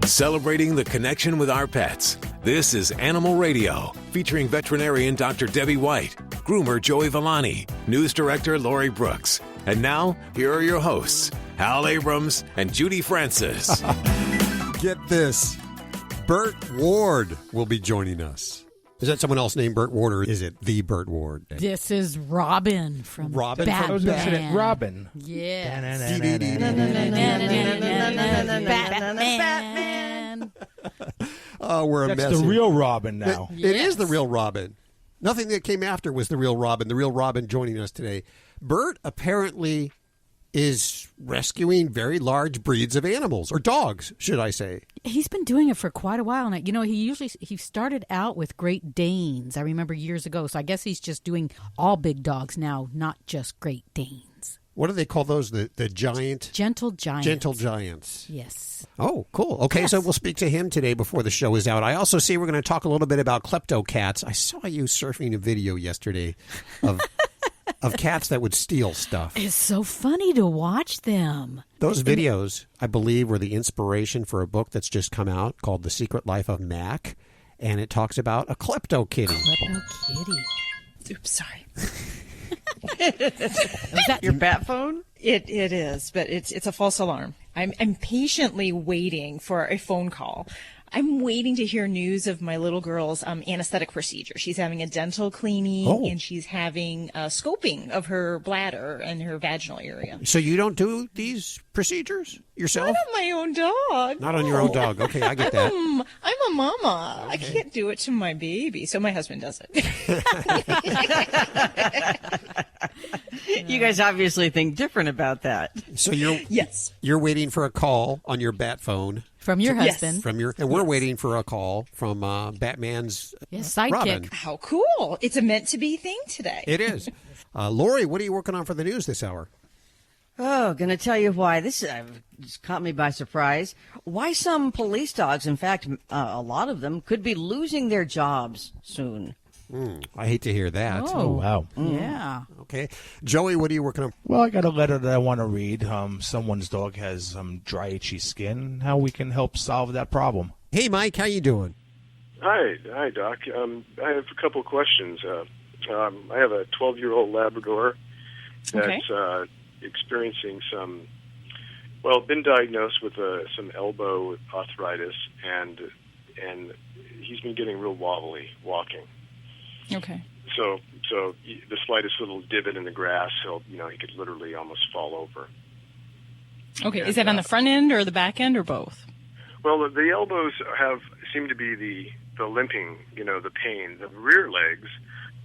Celebrating the connection with our pets. This is Animal Radio, featuring veterinarian Dr. Debbie White, groomer Joey Villani, news director Lori Brooks. And now, here are your hosts, Hal Abrams and Judy Francis. Get this. Burt Ward will be joining us. Is that someone else named Burt Ward, or is it the Burt Ward? This is Robin from Robin Batman. from I was going to say Robin. Yeah. Batman. We're a That's mess. the real Robin now. It is the real Robin. Nothing that came after was the real Robin. The real Robin joining us today. Burt apparently is rescuing very large breeds of animals, or dogs, should I say. He's been doing it for quite a while now. You know, he started out with Great Danes, I remember years ago. So I guess he's just doing all big dogs now, not just Great Danes. What do they call those? The giant? Gentle Giants. Gentle Giants. Yes. Oh, cool. Okay, Yes. So we'll speak to him today before the show is out. I also see we're going to talk a little bit about klepto-cats. I saw you surfing a video yesterday of cats that would steal stuff. It's so funny to watch them. Those videos, I believe, were the inspiration for a book that's just come out called The Secret Life of Mac, and it talks about a klepto-kitty. Klepto-kitty. Oops, sorry. Is that your bat phone? It is, but it's a false alarm. I'm patiently waiting for a phone call. I'm waiting to hear news of my little girl's anesthetic procedure. She's having a dental cleaning, and she's having a scoping of her bladder and her vaginal area. So you don't do these procedures yourself? Not on my own dog. Not on your own dog. Okay, I get that. I'm a mama. Okay. I can't do it to my baby, so my husband does it. You guys obviously think different about that. So yes. You're waiting for a call on your bat phone. From your husband. Yes. And we're waiting for a call from Batman's sidekick. Robin. How cool. It's a meant-to-be thing today. It is. Lori, what are you working on for the news this hour? Oh, going to tell you why. This just caught me by surprise. Why some police dogs, in fact, a lot of them, could be losing their jobs soon. I hate to hear that. Oh, wow. Yeah. Okay. Joey, what are you working on? Well, I got a letter that I want to read. Someone's dog has dry, itchy skin. How we can help solve that problem. Hey, Mike, how you doing? Hi, Doc. I have a couple of questions. I have a 12-year-old Labrador that's experiencing been diagnosed with some elbow arthritis, and he's been getting real wobbly walking. Okay. So the slightest little divot in the grass, he could literally almost fall over. Okay. And, is that on the front end or the back end or both? Well, the elbows seem to be the limping, the pain. The rear legs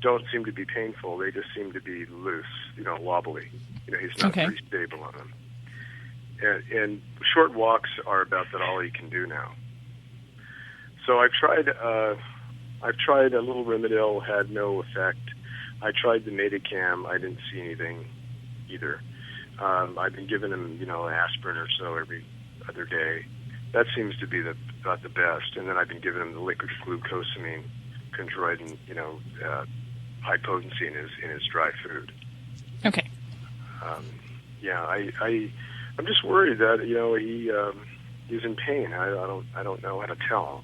don't seem to be painful. They just seem to be loose, wobbly. He's not very stable on them. And short walks are about that all he can do now. So I've tried a little Rimadyl, had no effect. I tried the Metacam. I didn't see anything either. I've been giving him, an aspirin or so every other day. That seems to be about the best. And then I've been giving him the liquid glucosamine, chondroitin, high potency in his dry food. Okay. I'm just worried that he's in pain. I don't know how to tell.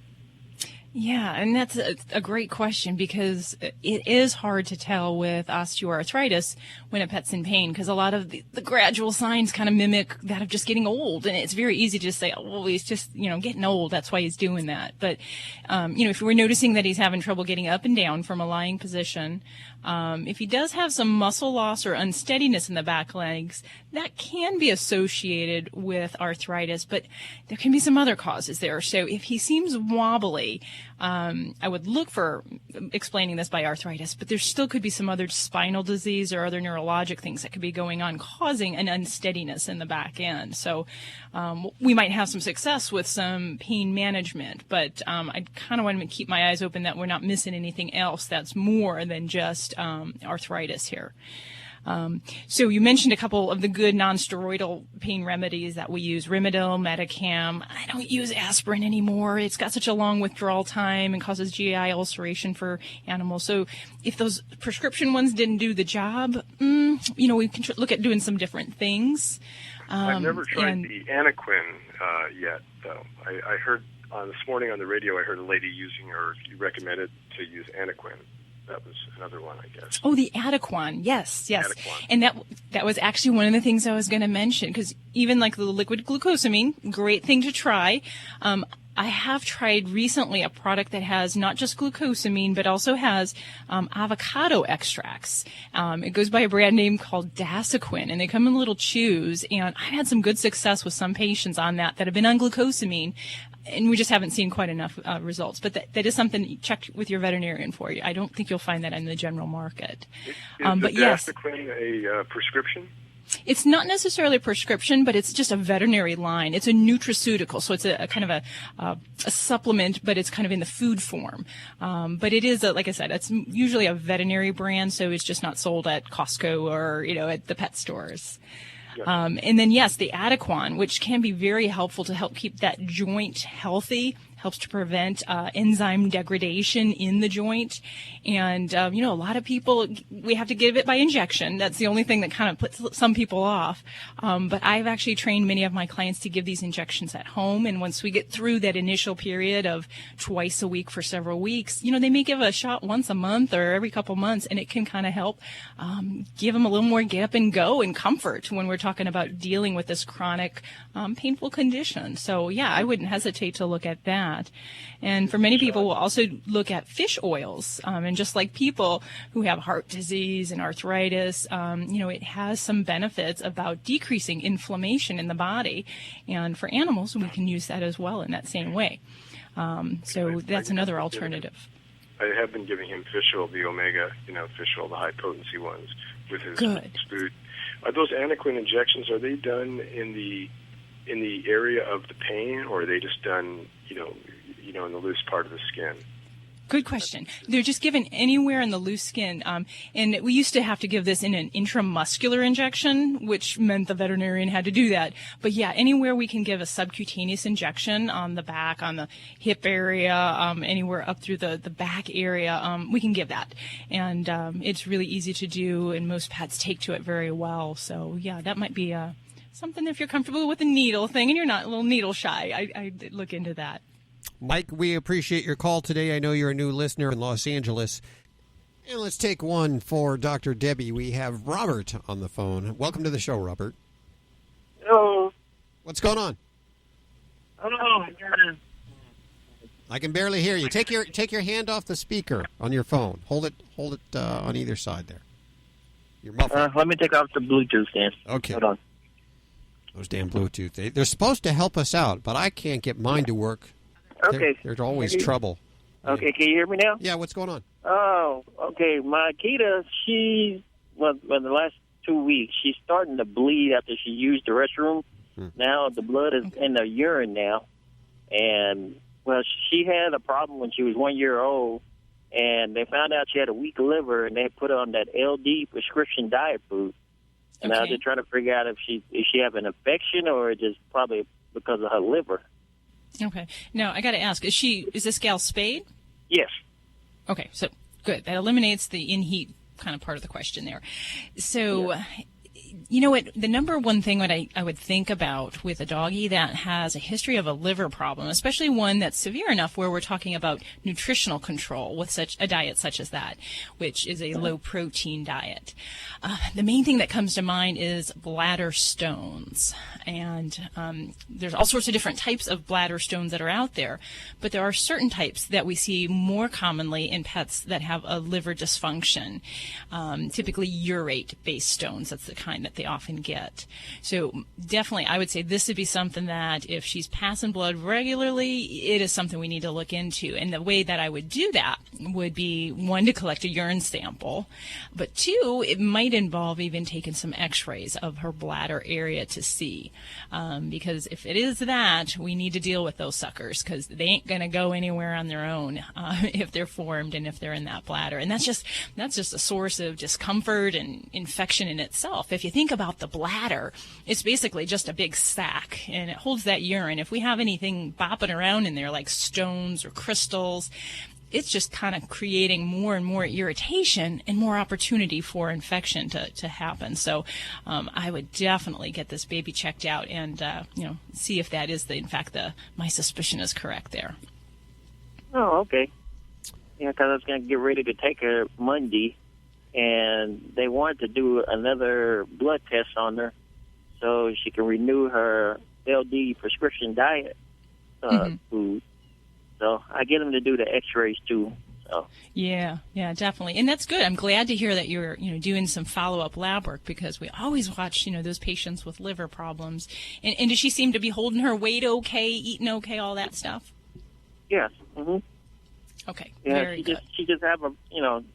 Yeah, and that's a great question, because it is hard to tell with osteoarthritis when a pet's in pain, because a lot of the gradual signs kind of mimic that of just getting old. And it's very easy to just say, oh, well, he's just, getting old. That's why he's doing that. But, if we're noticing that he's having trouble getting up and down from a lying position, if he does have some muscle loss or unsteadiness in the back legs, that can be associated with arthritis, but there can be some other causes there. So if he seems wobbly, I would look for explaining this by arthritis, but there still could be some other spinal disease or other neurologic things that could be going on, causing an unsteadiness in the back end. So we might have some success with some pain management, but I kind of want to keep my eyes open that we're not missing anything else that's more than just arthritis here. So you mentioned a couple of the good non-steroidal pain remedies that we use, Rimadyl, Metacam. I don't use aspirin anymore. It's got such a long withdrawal time and causes GI ulceration for animals. So if those prescription ones didn't do the job, we can look at doing some different things. I've never tried the Anaquin yet, though. I heard this morning on the radio, I heard a lady using, or you recommended to use Anaquin. That was another one, I guess. Oh, the Adequan. Yes. Adequan. And that was actually one of the things I was going to mention, because even like the liquid glucosamine, great thing to try. I have tried recently a product that has not just glucosamine, but also has avocado extracts. It goes by a brand name called Dasaquin, and they come in little chews. And I've had some good success with some patients on that have been on glucosamine, and we just haven't seen quite enough results. But that is something you check with your veterinarian for. I don't think you'll find that in the general market. Is but yes, Dasaquin a prescription? It's not necessarily a prescription, but it's just a veterinary line. It's a nutraceutical, so it's a kind of a supplement, but it's kind of in the food form. But it is, like I said, it's usually a veterinary brand, so it's just not sold at Costco or, at the pet stores. Yeah. And then, yes, the Adequan, which can be very helpful to help keep that joint healthy, helps to prevent enzyme degradation in the joint. And, a lot of people, we have to give it by injection. That's the only thing that kind of puts some people off. But I've actually trained many of my clients to give these injections at home. And once we get through that initial period of twice a week for several weeks, they may give a shot once a month or every couple months, and it can kind of help give them a little more get up and go and comfort when we're talking about dealing with this chronic painful condition. So, yeah, I wouldn't hesitate to look at that. And for many people, we'll also look at fish oils. And just like people who have heart disease and arthritis, it has some benefits about decreasing inflammation in the body. And for animals, we can use that as well in that same way. So that's another alternative. I have been giving him fish oil, the omega, fish oil, the high potency ones, with his food. Are those Anaquin injections, are they done in the area of the pain, or are they just done, in the loose part of the skin? Good question. They're just given anywhere in the loose skin. And we used to have to give this in an intramuscular injection, which meant the veterinarian had to do that. But yeah, anywhere we can give a subcutaneous injection on the back, on the hip area, anywhere up through the back area, we can give that. And it's really easy to do, and most pets take to it very well. So yeah, that might be something if you're comfortable with the needle thing and you're not a little needle shy. I'd look into that. Mike, we appreciate your call today. I know you're a new listener in Los Angeles. And let's take one for Dr. Debbie. We have Robert on the phone. Welcome to the show, Robert. Hello. What's going on? Hello. I can barely hear you. Take your hand off the speaker on your phone. Hold it on either side there. You're muffled. Let me take off the Bluetooth then. Okay. Hold on. Those damn Bluetooth. They're supposed to help us out, but I can't get mine to work. Okay. There's always trouble. Okay, can you hear me now? Yeah, what's going on? Oh, okay. My Akita, the last 2 weeks, she's starting to bleed after she used the restroom. Now the blood is in the urine now. And, she had a problem when she was 1 year old, and they found out she had a weak liver, and they put her on that LD prescription diet food. Okay. Now they're trying to figure out if she have an infection or just probably because of her liver. Okay. Now, I got to ask, is this gal spayed? Yes. Okay, so good. That eliminates the in-heat kind of part of the question there. So, you know what, the number one thing I would think about with a doggy that has a history of a liver problem, especially one that's severe enough where we're talking about nutritional control with such a diet such as that, which is a low-protein diet. The main thing that comes to mind is bladder stones. And there's all sorts of different types of bladder stones that are out there, but there are certain types that we see more commonly in pets that have a liver dysfunction, typically urate-based stones. That's the kind that they often get. So definitely, I would say this would be something that if she's passing blood regularly, it is something we need to look into. And the way that I would do that would be, one, to collect a urine sample, but two, it might involve even taking some x-rays of her bladder area to see. Because if it is that, we need to deal with those suckers, because they ain't going to go anywhere on their own if they're formed and if they're in that bladder. And that's just a source of discomfort and infection in itself. If you think about the bladder, it's basically just a big sack, and it holds that urine. If we have anything bopping around in there like stones or crystals, it's just kind of creating more and more irritation and more opportunity for infection to happen. So I would definitely get this baby checked out and see if that is in fact my suspicion is correct there. Oh, okay. Yeah, because I was going to get ready to take her Monday, and they wanted to do another blood test on her so she can renew her LD prescription diet food. So I get them to do the X-rays too. So. Yeah, definitely, and that's good. I'm glad to hear that you're doing some follow-up lab work, because we always watch those patients with liver problems. And does she seem to be holding her weight okay, eating okay, all that stuff? Yes. Mm-hmm. Okay. Yeah, very good. She just have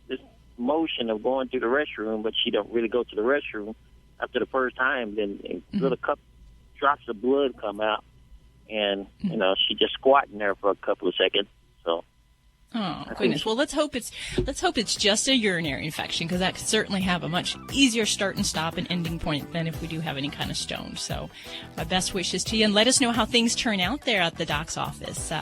this motion of going to the restroom, but she don't really go to the restroom after the first time. Then little drops of blood come out, and she just squatting there for a couple of seconds. So. Oh goodness! Well, let's hope it's just a urinary infection, because that could certainly have a much easier start and stop and ending point than if we do have any kind of stone. So, my best wishes to you, and let us know how things turn out there at the doc's office.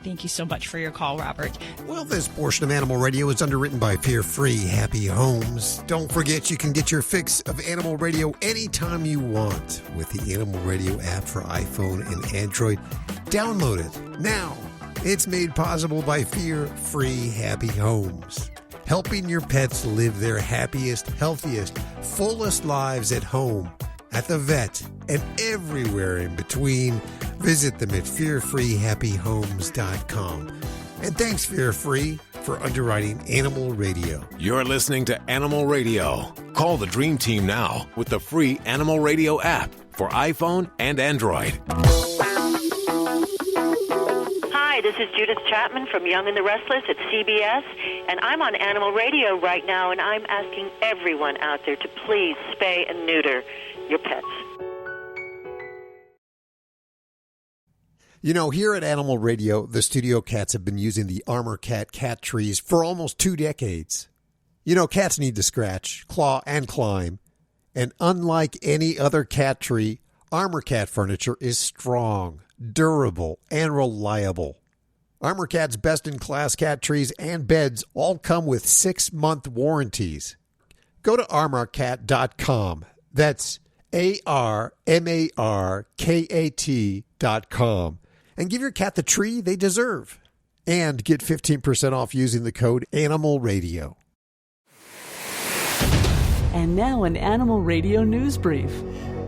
Thank you so much for your call, Robert. Well, this portion of Animal Radio is underwritten by Fear-Free Happy Homes. Don't forget, you can get your fix of Animal Radio anytime you want with the Animal Radio app for iPhone and Android. Download it now. It's made possible by Fear-Free Happy Homes, helping your pets live their happiest, healthiest, fullest lives at home, at the vet, and everywhere in between. Visit them at fearfreehappyhomes.com. And thanks, Fear-Free, for underwriting Animal Radio. You're listening to Animal Radio. Call the Dream Team now with the free Animal Radio app for iPhone and Android. Hi, this is Judith Chapman from Young and the Restless at CBS, and I'm on Animal Radio right now, and I'm asking everyone out there to please spay and neuter your pets. Here at Animal Radio, the studio cats have been using the Armor Cat cat trees for almost 2 decades. Cats need to scratch, claw, and climb. And unlike any other cat tree, Armor Cat furniture is strong, durable, and reliable. Armor Cat's best-in-class cat trees and beds all come with 6-month warranties. Go to armorcat.com. That's ARMARKAT.com. And give your cat the tree they deserve. And get 15% off using the code ANIMALRADIO. And now an Animal Radio news brief.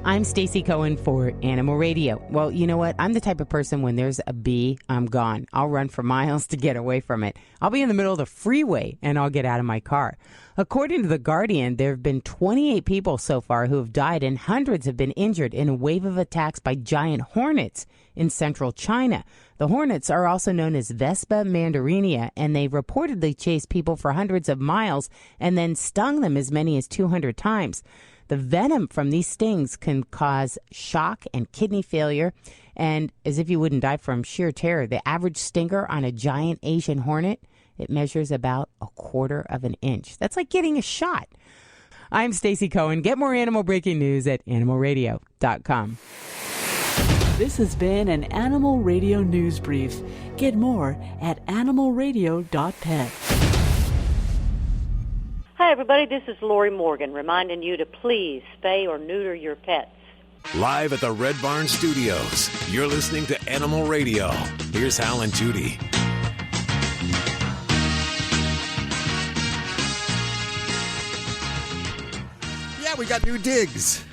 I'm Stacy Cohen for Animal Radio. Well, you know what? I'm the type of person, when there's a bee, I'm gone. I'll run for miles to get away from it. I'll be in the middle of the freeway and I'll get out of my car. According to The Guardian, there have been 28 people so far who have died and hundreds have been injured in a wave of attacks by giant hornets in central China. The hornets are also known as Vespa mandarinia, and they reportedly chased people for hundreds of miles and then stung them as many as 200 times. The venom from these stings can cause shock and kidney failure. And as if you wouldn't die from sheer terror, the average stinger on a giant Asian hornet, it measures about 1/4 of an inch. That's like getting a shot. I'm Stacy Cohen. Get more animal breaking news at animalradio.com. This has been an Animal Radio news brief. Get more at animalradio.pet. Hi, everybody. This is Lori Morgan reminding you to please spay or neuter your pets. Live at the Red Barn Studios, you're listening to Animal Radio. Here's Hal and Judy. Yeah, we got new digs.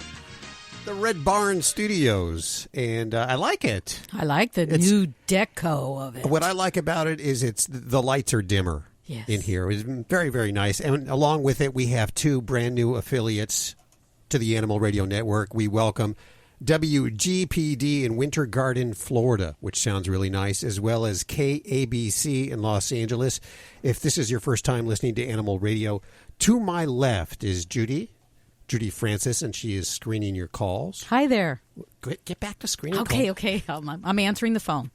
The Red Barn Studios, and I like it. I like the new deco of it. What I like about it is the lights are dimmer. Yes. In here. It's very, very nice. And along with it, we have 2 brand new affiliates to the Animal Radio Network. We welcome WGPD in Winter Garden, Florida, which sounds really nice, as well as KABC in Los Angeles. If this is your first time listening to Animal Radio, to my left is Judy Francis, and she is screening your calls. Hi there. Get back to screening calls. Okay. I'm answering the phone.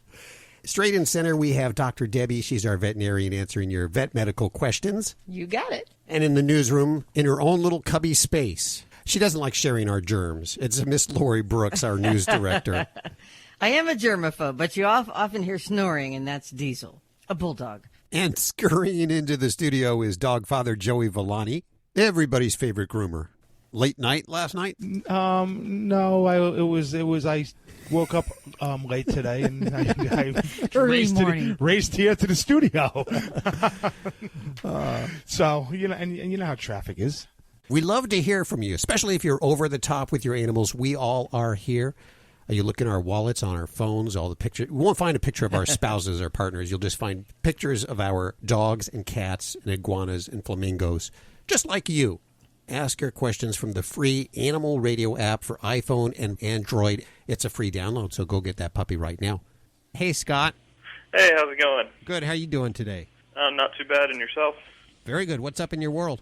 Straight in center, we have Dr. Debbie. She's our veterinarian answering your vet medical questions. You got it. And in the newsroom, in her own little cubby space, she doesn't like sharing our germs. It's Miss Lori Brooks, our news director. I am a germaphobe, but you often hear snoring, and that's Diesel, a bulldog. And scurrying into the studio is dog father Joey Villani, everybody's favorite groomer. Late night last night? No, I woke up late today and I Early morning. raced here to the studio. So, and you know how traffic is. We love to hear from you, especially if you're over the top with your animals. We all are here. You look in our wallets, on our phones, all the pictures. We won't find a picture of our spouses or partners. You'll just find pictures of our dogs and cats and iguanas and flamingos, just like you. Ask your questions from the free Animal Radio app for iPhone and Android. It's a free download, so go get that puppy right now. Hey, Scott. Hey, how's it going? Good. How are you doing today? Not too bad. And yourself? Very good. What's up in your world?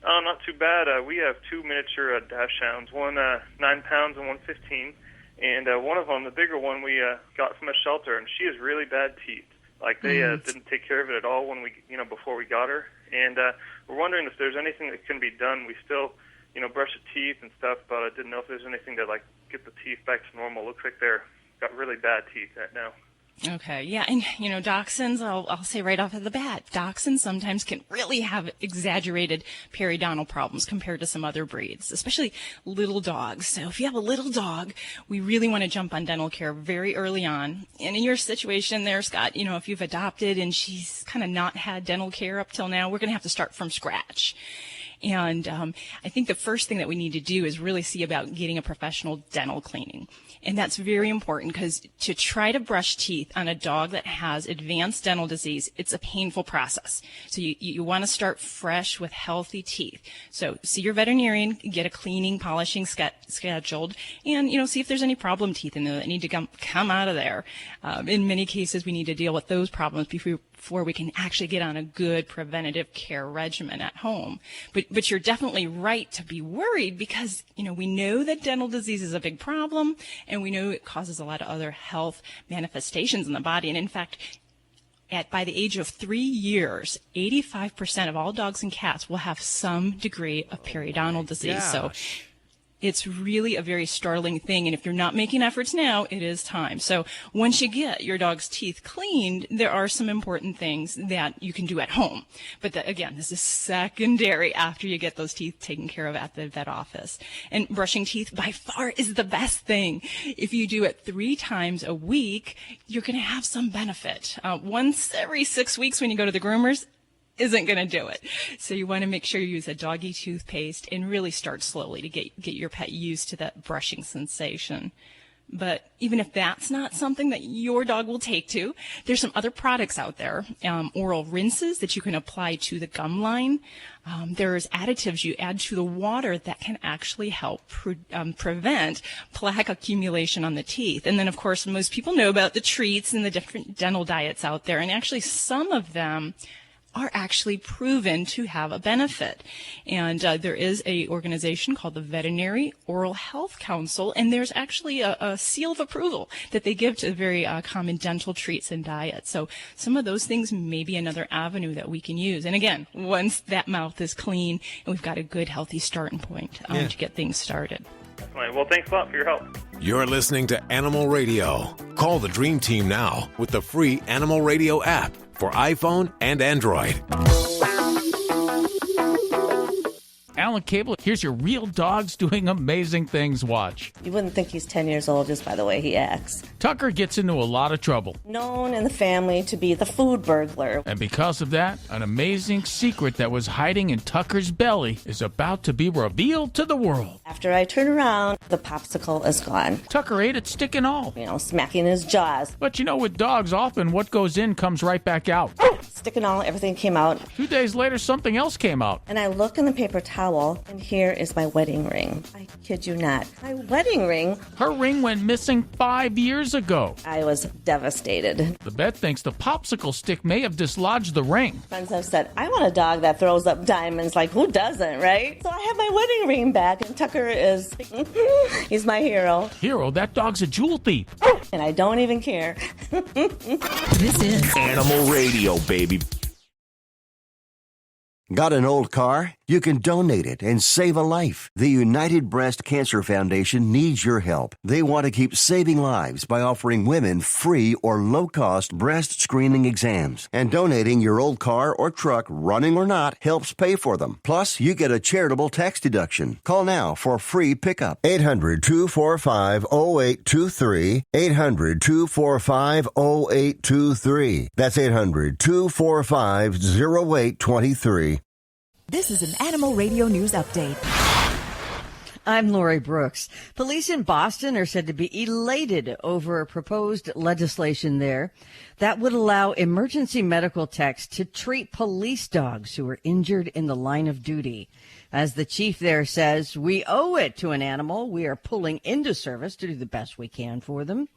Not too bad. We have two miniature dachshunds, one 9 pounds and one 15. And one of them, the bigger one, we got from a shelter, and she has really bad teeth. Like they didn't take care of it at all when before we got her. And we're wondering if there's anything that can be done. We still, brush the teeth and stuff, but I didn't know if there's anything to get the teeth back to normal. Looks like they're got really bad teeth right now. Okay, yeah, and dachshunds, I'll say right off of the bat, dachshunds sometimes can really have exaggerated periodontal problems compared to some other breeds, especially little dogs. So if you have a little dog, we really want to jump on dental care very early on. And in your situation there, Scott, if you've adopted and she's kind of not had dental care up till now, we're going to have to start from scratch. And I think the first thing that we need to do is really see about getting a professional dental cleaning. And that's very important because to try to brush teeth on a dog that has advanced dental disease, it's a painful process. So you want to start fresh with healthy teeth. So see your veterinarian, get a cleaning, polishing scheduled, and, see if there's any problem teeth in there that need to come out of there. In many cases, we need to deal with those problems before we can actually get on a good preventative care regimen at home. But you're definitely right to be worried because, we know that dental disease is a big problem and we know it causes a lot of other health manifestations in the body. And in fact, by the age of 3 years, 85% of all dogs and cats will have some degree of periodontal disease. Gosh. So it's really a very startling thing, and if you're not making efforts now, it is time. So once you get your dog's teeth cleaned, there are some important things that you can do at home. But again, this is secondary after you get those teeth taken care of at the vet office. And brushing teeth by far is the best thing. If you do it 3 times a week, you're going to have some benefit. Once every 6 weeks when you go to the groomers, isn't going to do it. So you want to make sure you use a doggy toothpaste and really start slowly to get your pet used to that brushing sensation. But even if that's not something that your dog will take to, there's some other products out there, oral rinses that you can apply to the gum line. There's additives you add to the water that can actually help prevent plaque accumulation on the teeth. And then, of course, most people know about the treats and the different dental diets out there, and actually some of them are actually proven to have a benefit. And there is a organization called the Veterinary Oral Health Council, and there's actually a seal of approval that they give to very common dental treats and diets. So some of those things may be another avenue that we can use. And again, once that mouth is clean and we've got a good, healthy starting point to get things started. Definitely. Well, thanks a lot for your help. You're listening to Animal Radio. Call the Dream Team now with the free Animal Radio app for iPhone and Android. Alan Cable, here's your real dogs doing amazing things. Watch. You wouldn't think he's 10 years old just by the way he acts. Tucker gets into a lot of trouble. Known in the family to be the food burglar. And because of that, an amazing secret that was hiding in Tucker's belly is about to be revealed to the world. After I turn around, the popsicle is gone. Tucker ate it stick and all. Smacking his jaws. But with dogs, often what goes in comes right back out. Stick and all, everything came out. 2 days later, something else came out. And I look in the paper towel, and here is my wedding ring. I kid you not. My wedding ring. Her ring went missing 5 years ago. I was devastated. The vet thinks the popsicle stick may have dislodged the ring. Friends have said, I want a dog that throws up diamonds. Like, who doesn't, right? So I have my wedding ring back, and Tucker is, he's my hero. Hero? That dog's a jewel thief. And I don't even care. This is Animal Radio, baby. Got an old car? You can donate it and save a life. The United Breast Cancer Foundation needs your help. They want to keep saving lives by offering women free or low-cost breast screening exams. And donating your old car or truck, running or not, helps pay for them. Plus, you get a charitable tax deduction. Call now for free pickup. 800-245-0823. 800-245-0823. That's 800-245-0823. This is an Animal Radio News Update. I'm Lori Brooks. Police in Boston are said to be elated over proposed legislation there that would allow emergency medical techs to treat police dogs who are injured in the line of duty. As the chief there says, we owe it to an animal. We are pulling into service to do the best we can for them.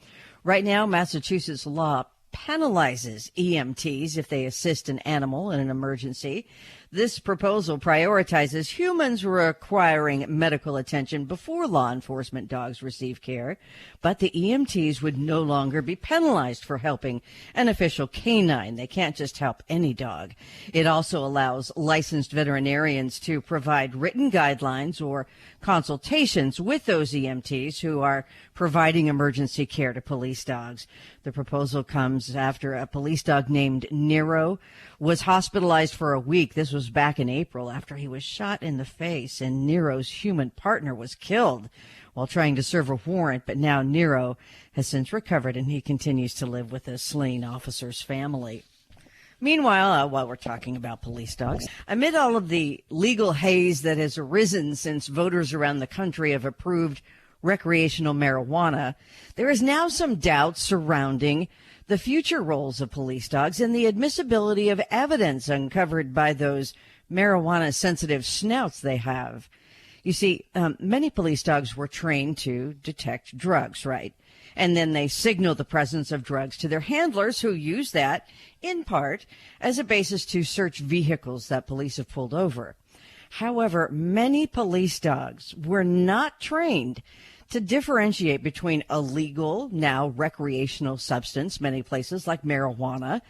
Right now, Massachusetts law penalizes EMTs if they assist an animal in an emergency. This proposal prioritizes humans requiring medical attention before law enforcement dogs receive care, but the EMTs would no longer be penalized for helping an official canine. They can't just help any dog. It also allows licensed veterinarians to provide written guidelines or consultations with those EMTs who are providing emergency care to police dogs. The proposal comes after a police dog named Nero was hospitalized for a week. This was back in April after he was shot in the face, and Nero's human partner was killed while trying to serve a warrant. But now Nero has since recovered, and he continues to live with the slain officer's family. Meanwhile, while we're talking about police dogs, amid all of the legal haze that has arisen since voters around the country have approved recreational marijuana, there is now some doubt surrounding the future roles of police dogs and the admissibility of evidence uncovered by those marijuana-sensitive snouts they have. You see, many police dogs were trained to detect drugs, right? And then they signal the presence of drugs to their handlers, who use that, in part, as a basis to search vehicles that police have pulled over. However, many police dogs were not trained to differentiate between a legal, now recreational substance, many places like marijuana,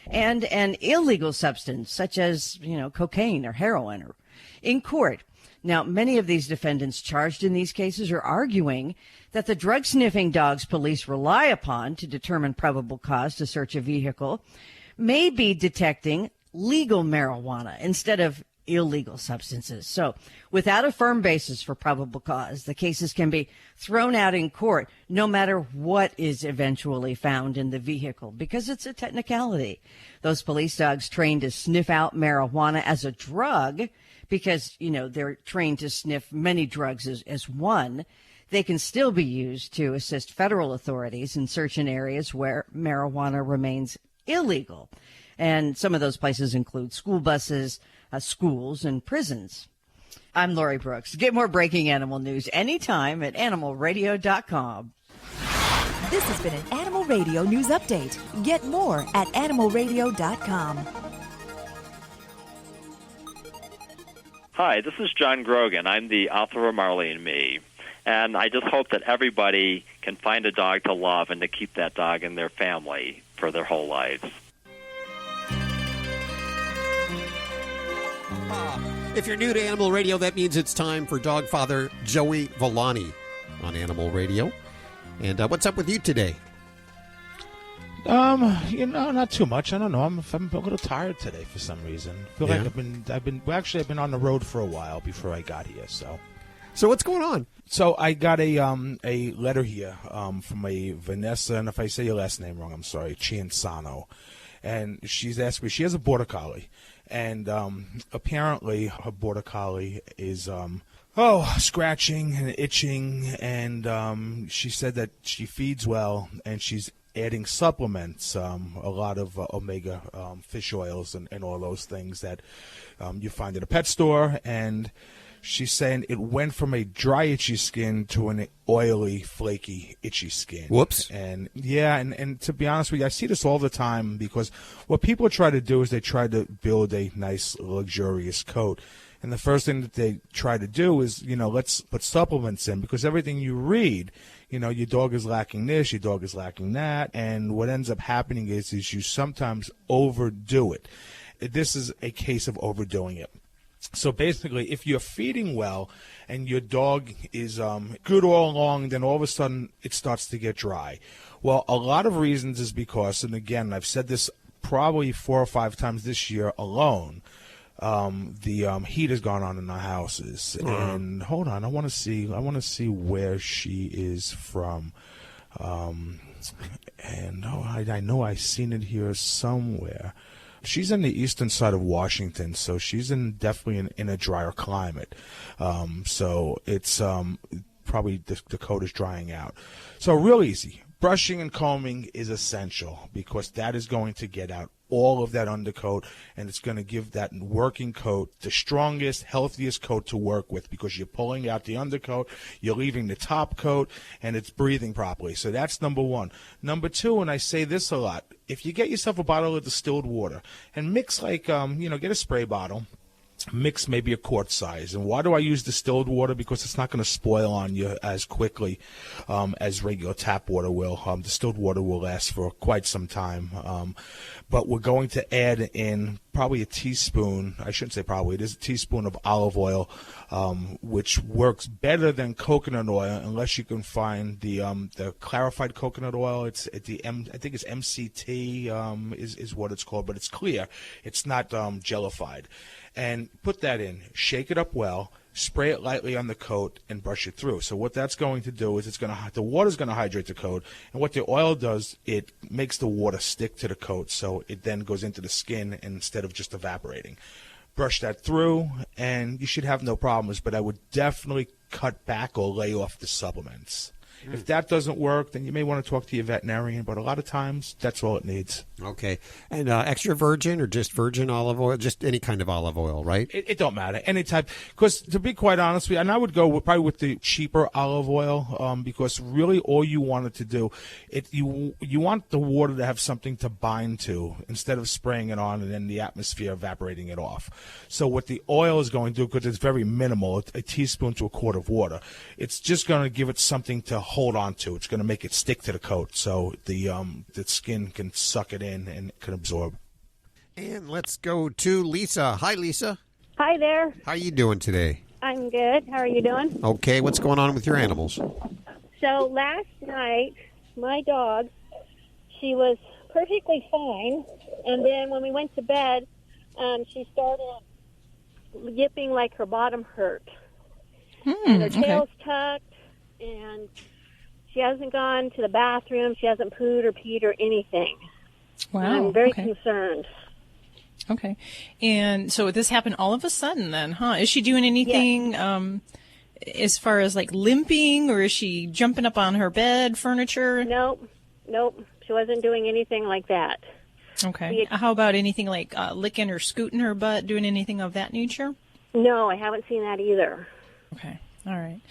and an illegal substance such as, cocaine or heroin or in court. Now, many of these defendants charged in these cases are arguing that the drug-sniffing dogs police rely upon to determine probable cause to search a vehicle may be detecting legal marijuana instead of illegal substances. So without a firm basis for probable cause, the cases can be thrown out in court no matter what is eventually found in the vehicle, because it's a technicality. Those police dogs trained to sniff out marijuana as a drug because, they're trained to sniff many drugs as one. They can still be used to assist federal authorities in searching areas where marijuana remains illegal. And some of those places include school buses, schools, and prisons. I'm Lori Brooks. Get more breaking animal news anytime at animalradio.com. This has been an Animal Radio News Update. Get more at animalradio.com. Hi, this is John Grogan. I'm the author of Marley and Me. And I just hope that everybody can find a dog to love and to keep that dog in their family for their whole lives. If you're new to Animal Radio, that means it's time for dog father Joey Villani on Animal Radio. And what's up with you today? Not too much. I don't know. I'm a little tired today for some reason. I feel like I've been on the road for a while before I got here. So what's going on? So I got a letter here from a Vanessa, and if I say your last name wrong, I'm sorry, Cianzano. And she's asked me, she has a border collie. And apparently her border collie is scratching and itching, and she said that she feeds well and she's adding supplements, a lot of omega fish oils and all those things that you find at a pet store. And she's saying it went from a dry, itchy skin to an oily, flaky, itchy skin. Whoops. And and to be honest with you, I see this all the time, because what people try to do is they try to build a nice, luxurious coat. And the first thing that they try to do is, let's put supplements in, because everything you read, your dog is lacking this, your dog is lacking that. And what ends up happening is you sometimes overdo it. This is a case of overdoing it. So basically, if you're feeding well and your dog is good all along, then all of a sudden it starts to get dry. Well, a lot of reasons is because, and again, I've said this probably 4 or 5 times this year alone, the heat has gone on in our houses. And hold on, I want to see where she is from. And I know I've seen it here somewhere. She's in the eastern side of Washington, so she's definitely in a drier climate. So it's probably the coat is drying out. So real easy. Brushing and combing is essential because that is going to get out all of that undercoat, and it's going to give that working coat the strongest, healthiest coat to work with because you're pulling out the undercoat, you're leaving the top coat, and it's breathing properly. So that's number one. Number two, and I say this a lot, if you get yourself a bottle of distilled water and mix get a spray bottle, mix maybe a quart size. And why do I use distilled water? Because it's not going to spoil on you as quickly as regular tap water will. Distilled water will last for quite some time. But we're going to add in probably a teaspoon, I shouldn't say probably, it is a teaspoon of olive oil, which works better than coconut oil unless you can find the clarified coconut oil. It's I think it's MCT is what it's called, but it's clear. It's not jellified. And put that in, shake it up well, spray it lightly on the coat, and brush it through. So what that's going to do is the water's going to hydrate the coat, and what the oil does, it makes the water stick to the coat, so it then goes into the skin instead of just evaporating. Brush that through, and you should have no problems, but I would definitely cut back or lay off the supplements. If that doesn't work, then you may want to talk to your veterinarian, but a lot of times that's all it needs. Okay. And extra virgin or just virgin olive oil, just any kind of olive oil, right? It don't matter, any type. Because to be quite honest with you, and I would go probably with the cheaper olive oil because really all you want it to do, you want the water to have something to bind to instead of spraying it on and then the atmosphere evaporating it off. So what the oil is going to do, because it's very minimal, a teaspoon to a quart of water, it's just going to give it something to hold on to. It's going to make it stick to the coat so the skin can suck it in and can absorb. And let's go to Lisa. Hi, Lisa. Hi there. How are you doing today? I'm good. How are you doing? Okay. What's going on with your animals? So last night, my dog, she was perfectly fine. And then when we went to bed, she started yipping like her bottom hurt. And her tail's tucked. And she hasn't gone to the bathroom. She hasn't pooed or peed or anything. Wow. I'm very concerned. Okay. And so this happened all of a sudden then, huh? Is she doing anything as far as like limping, or is she jumping up on her bed, furniture? Nope. She wasn't doing anything like that. Okay. How about anything like licking or scooting her butt, doing anything of that nature? No, I haven't seen that either. Okay. All right.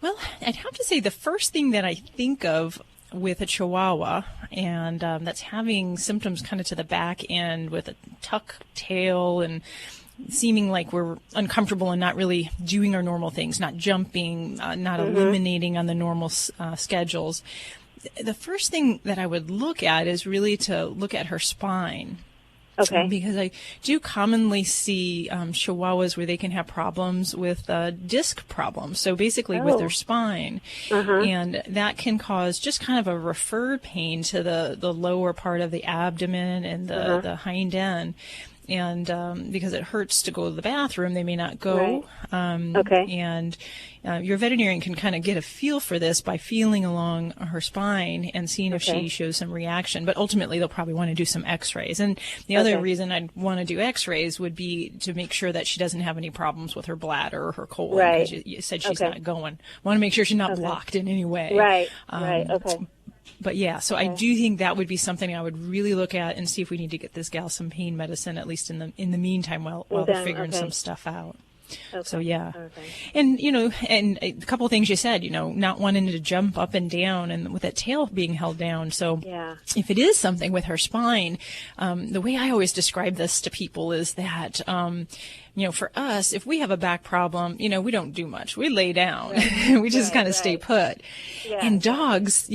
Well, I'd have to say the first thing that I think of with a Chihuahua, and that's having symptoms kind of to the back end with a tuck tail and seeming like we're uncomfortable and not really doing our normal things, not jumping, not eliminating on the normal schedules. The first thing that I would look at is really to look at her spine. Okay. Because I do commonly see Chihuahuas where they can have problems with disc problems. So basically with their spine. And that can cause just kind of a referred pain to the lower part of the abdomen and the hind end. And because it hurts to go to the bathroom, they may not go. And your veterinarian can kind of get a feel for this by feeling along her spine and seeing if she shows some reaction. But ultimately, they'll probably want to do some x-rays. And the other reason I'd want to do x-rays would be to make sure that she doesn't have any problems with her bladder or her colon. Because you said she's not going. Want to make sure she's not blocked in any way. But yeah, so I do think that would be something I would really look at and see if we need to get this gal some pain medicine, at least in the meantime, while they're figuring some stuff out. So yeah. And, and a couple of things you said, not wanting to jump up and down and with that tail being held down. So if it is something with her spine, the way I always describe this to people is that, for us, if we have a back problem, we don't do much. We lay down. We just kind of stay put. And dogs,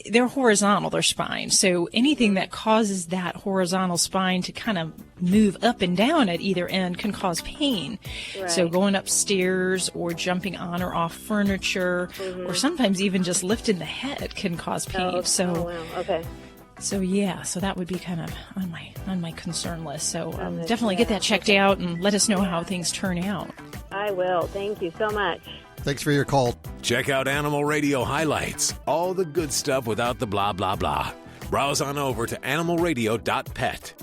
they're horizontal, their spine. So anything that causes that horizontal spine to kind of move up and down at either end can cause pain. Right. So going upstairs or jumping on or off furniture, or sometimes even just lifting the head can cause pain. Oh, so wow. Okay. So yeah, so that would be kind of on my concern list. So definitely get that checked out and let us know how things turn out. I will. Thank you so much. Thanks for your call. Check out Animal Radio highlights. All the good stuff without the blah, blah, blah. Browse on over to animalradio.pet.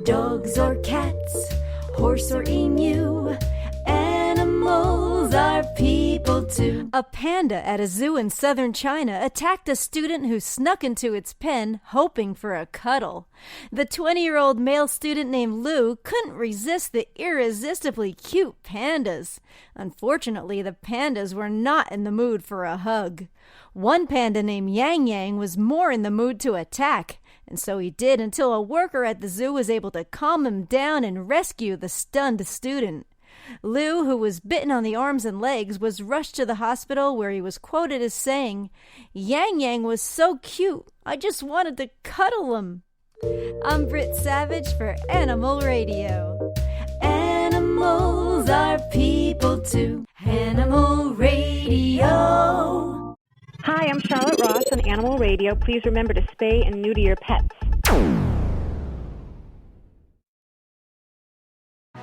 Dogs or cats, horse or emu, animals are people too. A panda at a zoo in southern China attacked a student who snuck into its pen hoping for a cuddle. The 20-year-old male student named Lou couldn't resist the irresistibly cute pandas. Unfortunately, the pandas were not in the mood for a hug. One panda named Yang Yang was more in the mood to attack, and so he did until a worker at the zoo was able to calm him down and rescue the stunned student. Lou, who was bitten on the arms and legs, was rushed to the hospital where he was quoted as saying, "Yang Yang was so cute, I just wanted to cuddle him." I'm Britt Savage for Animal Radio. Animals are people too. Animal Radio. Hi, I'm Charlotte Ross on Animal Radio. Please remember to spay and neuter your pets.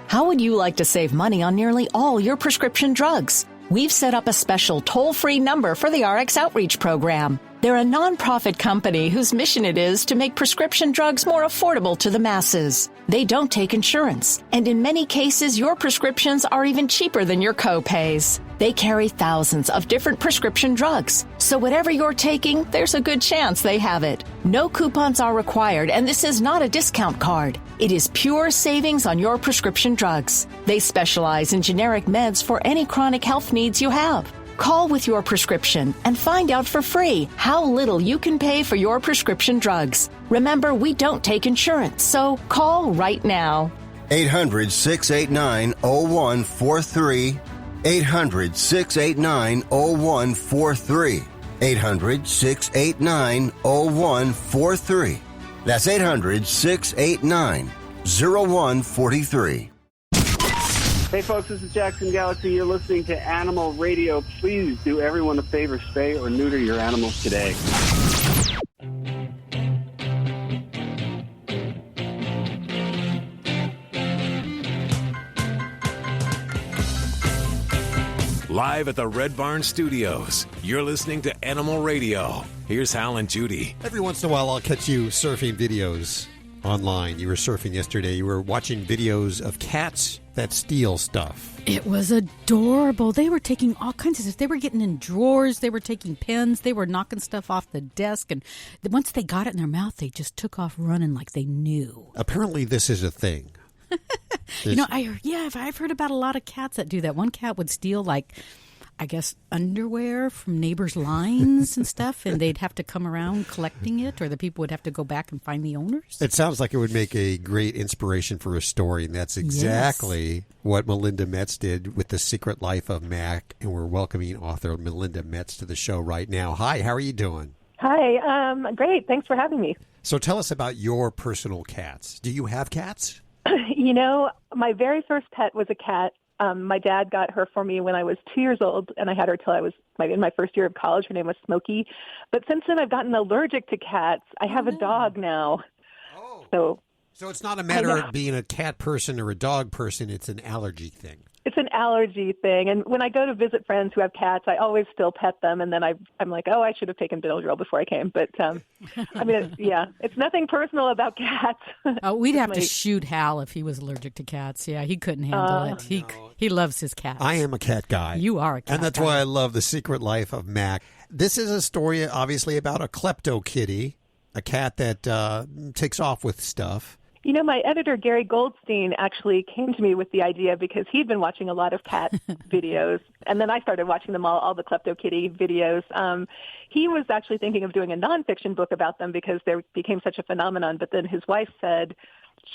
How would you like to save money on nearly all your prescription drugs? We've set up a special toll-free number for the RX Outreach Program. They're a nonprofit company whose mission it is to make prescription drugs more affordable to the masses. They don't take insurance, and in many cases, your prescriptions are even cheaper than your co-pays. They carry thousands of different prescription drugs, so whatever you're taking, there's a good chance they have it. No coupons are required, and this is not a discount card. It is pure savings on your prescription drugs. They specialize in generic meds for any chronic health needs you have. Call with your prescription and find out for free how little you can pay for your prescription drugs. Remember, we don't take insurance, so call right now. 800-689-0143. 800-689-0143. 800-689-0143. That's 800-689-0143. Hey folks, this is Jackson Galaxy. You're listening to Animal Radio. Please do everyone a favor, spay or neuter your animals today. Live at the Red Barn Studios, you're listening to Animal Radio. Here's Hal and Judy. Every once in a while, I'll catch you surfing videos online. You were surfing yesterday. You were watching videos of cats that steal stuff. It was adorable. They were taking all kinds of stuff. They were getting in drawers. They were taking pens. They were knocking stuff off the desk. And once they got it in their mouth, they just took off running like they knew. Apparently, this is a thing. I've heard about a lot of cats that do that. One cat would steal, underwear from neighbors' lines and stuff, and they'd have to come around collecting it, or the people would have to go back and find the owners. It sounds like it would make a great inspiration for a story, and that's exactly what Melinda Metz did with The Secret Life of Mac, and we're welcoming author Melinda Metz to the show right now. Hi, how are you doing? Hi, great. Thanks for having me. So tell us about your personal cats. Do you have cats? My very first pet was a cat. My dad got her for me when I was 2 years old, and I had her till I was in my first year of college. Her name was Smokey. But since then, I've gotten allergic to cats. I have a dog now. So it's not a matter of being a cat person or a dog person. It's an allergy thing. It's an allergy thing. And when I go to visit friends who have cats, I always still pet them. And then I'm like, I should have taken Benadryl before I came. But, it's nothing personal about cats. We'd have to shoot Hal if he was allergic to cats. Yeah, he couldn't handle it. He loves his cats. I am a cat guy. You are a cat guy. And that's why I love The Secret Life of Mac. This is a story, obviously, about a Klepto-kitty, a cat that takes off with stuff. My editor, Gary Goldstein, actually came to me with the idea because he'd been watching a lot of cat videos. And then I started watching them all the Klepto-kitty videos. He was actually thinking of doing a nonfiction book about them because they became such a phenomenon. But then his wife said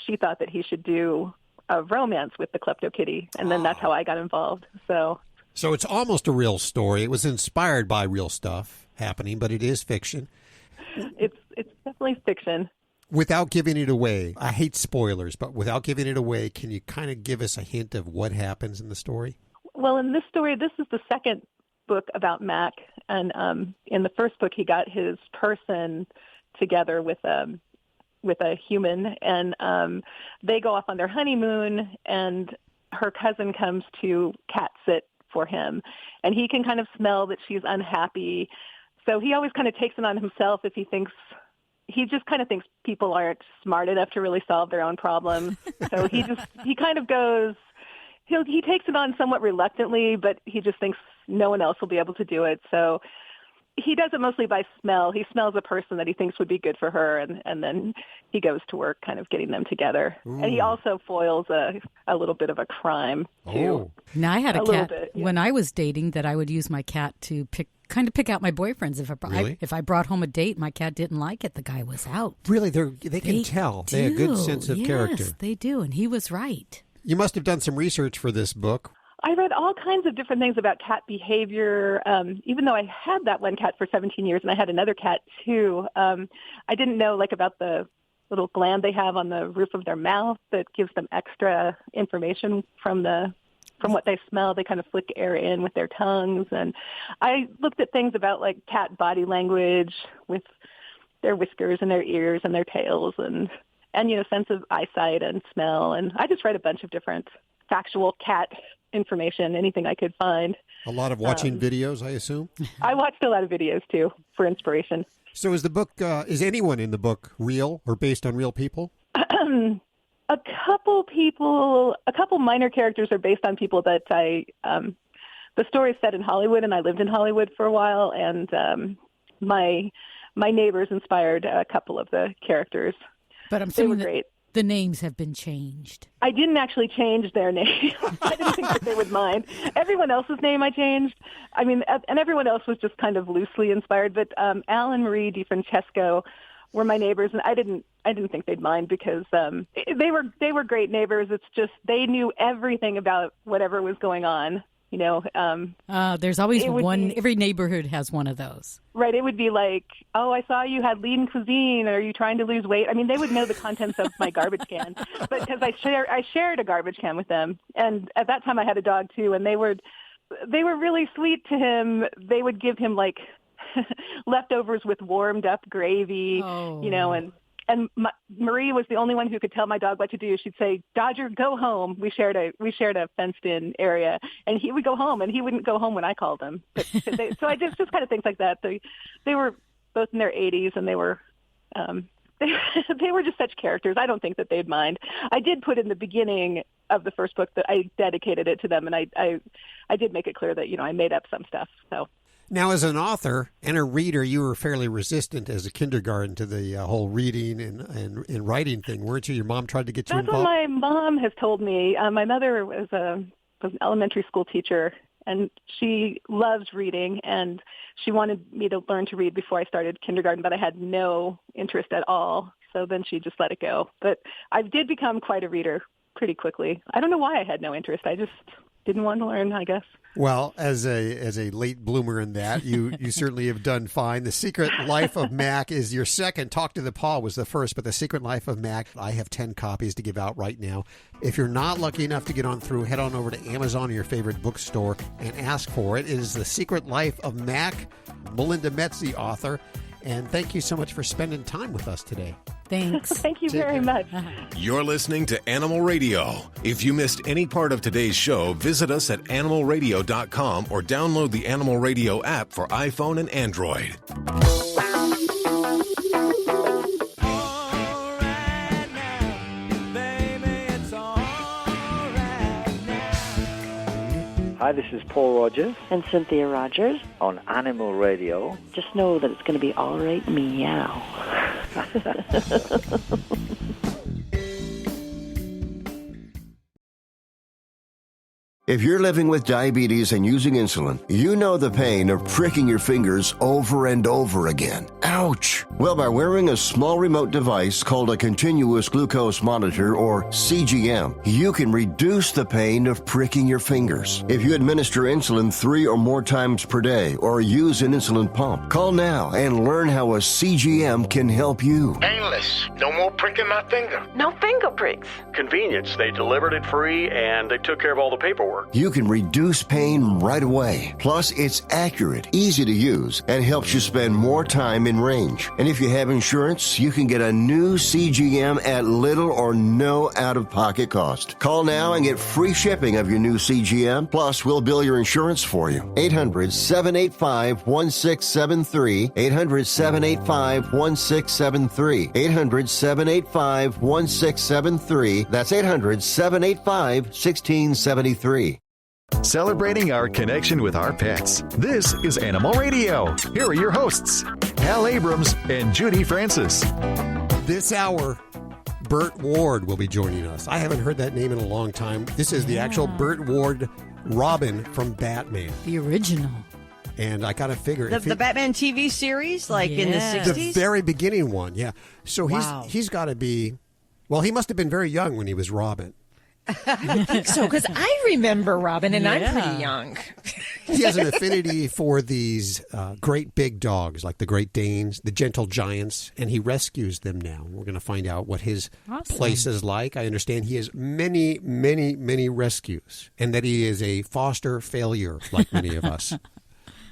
she thought that he should do a romance with the Klepto-kitty. And then that's how I got involved. So it's almost a real story. It was inspired by real stuff happening, but it is fiction. It's definitely fiction. Without giving it away, I hate spoilers, but without giving it away, can you kind of give us a hint of what happens in the story? Well, in this story, this is the second book about Mac. And in the first book, he got his person together with a human. And they go off on their honeymoon, and her cousin comes to cat sit for him. And he can kind of smell that she's unhappy. So he always kind of takes it on himself if he just kind of thinks people aren't smart enough to really solve their own problems. So he kind of goes, he takes it on somewhat reluctantly, but he just thinks no one else will be able to do it. So he does it mostly by smell. He smells a person that he thinks would be good for her, and then he goes to work kind of getting them together. Ooh. And he also foils a little bit of a crime, too. Oh. Now, I had a cat when I was dating that I would use my cat to pick out my boyfriends. If I brought home a date, my cat didn't like it, the guy was out. Really? They can tell. They have a good sense of character. Yes, they do, and he was right. You must have done some research for this book. I read all kinds of different things about cat behavior. Even though I had that one cat for 17 years and I had another cat too, I didn't know about the little gland they have on the roof of their mouth that gives them extra information from what they smell. They kind of flick air in with their tongues. And I looked at things about cat body language with their whiskers and their ears and their tails and sense of eyesight and smell. And I just read a bunch of different factual cat information, anything I could find. A lot of watching videos, I assume? I watched a lot of videos, too, for inspiration. So is the book, is anyone in the book real or based on real people? A couple minor characters are based on people that the story is set in Hollywood, and I lived in Hollywood for a while, and my neighbors inspired a couple of the characters. But I'm saying that the names have been changed. I didn't actually change their name. I didn't think that they would mind. Everyone else's name I changed. I mean, and everyone else was just kind of loosely inspired. But Al and Marie DiFrancesco were my neighbors, and I didn't think they'd mind because they were great neighbors. It's just they knew everything about whatever was going on. There's always one. Every neighborhood has one of those. Right. It would be like, oh, I saw you had lean cuisine. Are you trying to lose weight? I mean, they would know the contents of my garbage can, but because I shared a garbage can with them, and at that time I had a dog too, and they were really sweet to him. They would give him leftovers with warmed up gravy, and Marie was the only one who could tell my dog what to do. She'd say, "Dodger, go home." We shared a fenced-in area, and he would go home, and he wouldn't go home when I called him. So I just kind of things like that. They were both in their 80s, and they were just such characters. I don't think that they'd mind. I did put in the beginning of the first book that I dedicated it to them, and I did make it clear that I made up some stuff. So. Now, as an author and a reader, you were fairly resistant as a kindergarten to the whole reading and writing thing, weren't you? Your mom tried to get you involved? That's what my mom has told me. My mother was an elementary school teacher, and she loves reading, and she wanted me to learn to read before I started kindergarten, but I had no interest at all. So then she just let it go. But I did become quite a reader pretty quickly. I don't know why I had no interest. I just didn't want to learn, I guess. Well, as a late bloomer in that, you certainly have done fine. The Secret Life of Mac is your second. Talk to the Paw was the first, but The Secret Life of Mac, I have 10 copies to give out right now. If you're not lucky enough to get on through, head on over to Amazon or your favorite bookstore and ask for it. It is The Secret Life of Mac, Melinda Metz, the author. And thank you so much for spending time with us today. Thanks. Thank you very much. You're listening to Animal Radio. If you missed any part of today's show, visit us at animalradio.com or download the Animal Radio app for iPhone and Android. Hi, this is Paul Rogers. And Cynthia Rogers. On Animal Radio. Just know that it's going to be all right, meow. If you're living with diabetes and using insulin, you know the pain of pricking your fingers over and over again. Ouch! Well, by wearing a small remote device called a continuous glucose monitor, or CGM, you can reduce the pain of pricking your fingers. If you administer insulin 3 or more times per day or use an insulin pump, call now and learn how a CGM can help you. Painless. No more pricking my finger. No finger pricks. Convenience. They delivered it free and they took care of all the paperwork. You can reduce pain right away. Plus, it's accurate, easy to use, and helps you spend more time in range. And if you have insurance, you can get a new CGM at little or no out-of-pocket cost. Call now and get free shipping of your new CGM. Plus, we'll bill your insurance for you. 800-785-1673. 800-785-1673. 800-785-1673. That's 800-785-1673. Celebrating our connection with our pets. This is Animal Radio. Here are your hosts, Hal Abrams and Judy Francis. This hour, Burt Ward will be joining us. I haven't heard that name in a long time. This is the actual Burt Ward Robin from Batman. The original. And I got to figure... The Batman TV series, like in the 60s? The very beginning one, yeah. So he's got to be... Well, he must have been very young when he was Robin. I think so, because I remember Robin, and I'm pretty young. He has an affinity for these great big dogs, like the Great Danes, the Gentle Giants, and he rescues them now. We're going to find out what his place is like. I understand he has many, many, many rescues, and that he is a foster failure, like many of us.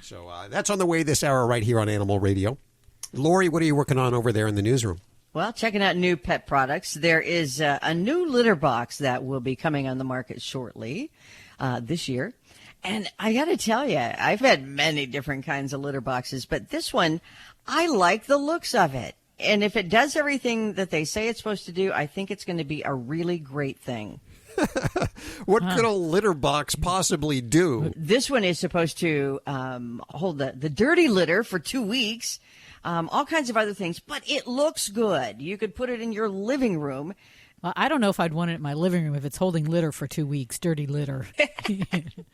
So that's on the way this hour right here on Animal Radio. Lori, what are you working on over there in the newsroom? Well, checking out new pet products. There is a new litter box that will be coming on the market shortly this year. And I got to tell you, I've had many different kinds of litter boxes, but this one, I like the looks of it. And if it does everything that they say it's supposed to do, I think it's going to be a really great thing. What could a litter box possibly do? This one is supposed to hold the dirty litter for 2 weeks. All kinds of other things, but it looks good. You could put it in your living room. Well, I don't know if I'd want it in my living room if it's holding litter for 2 weeks, dirty litter.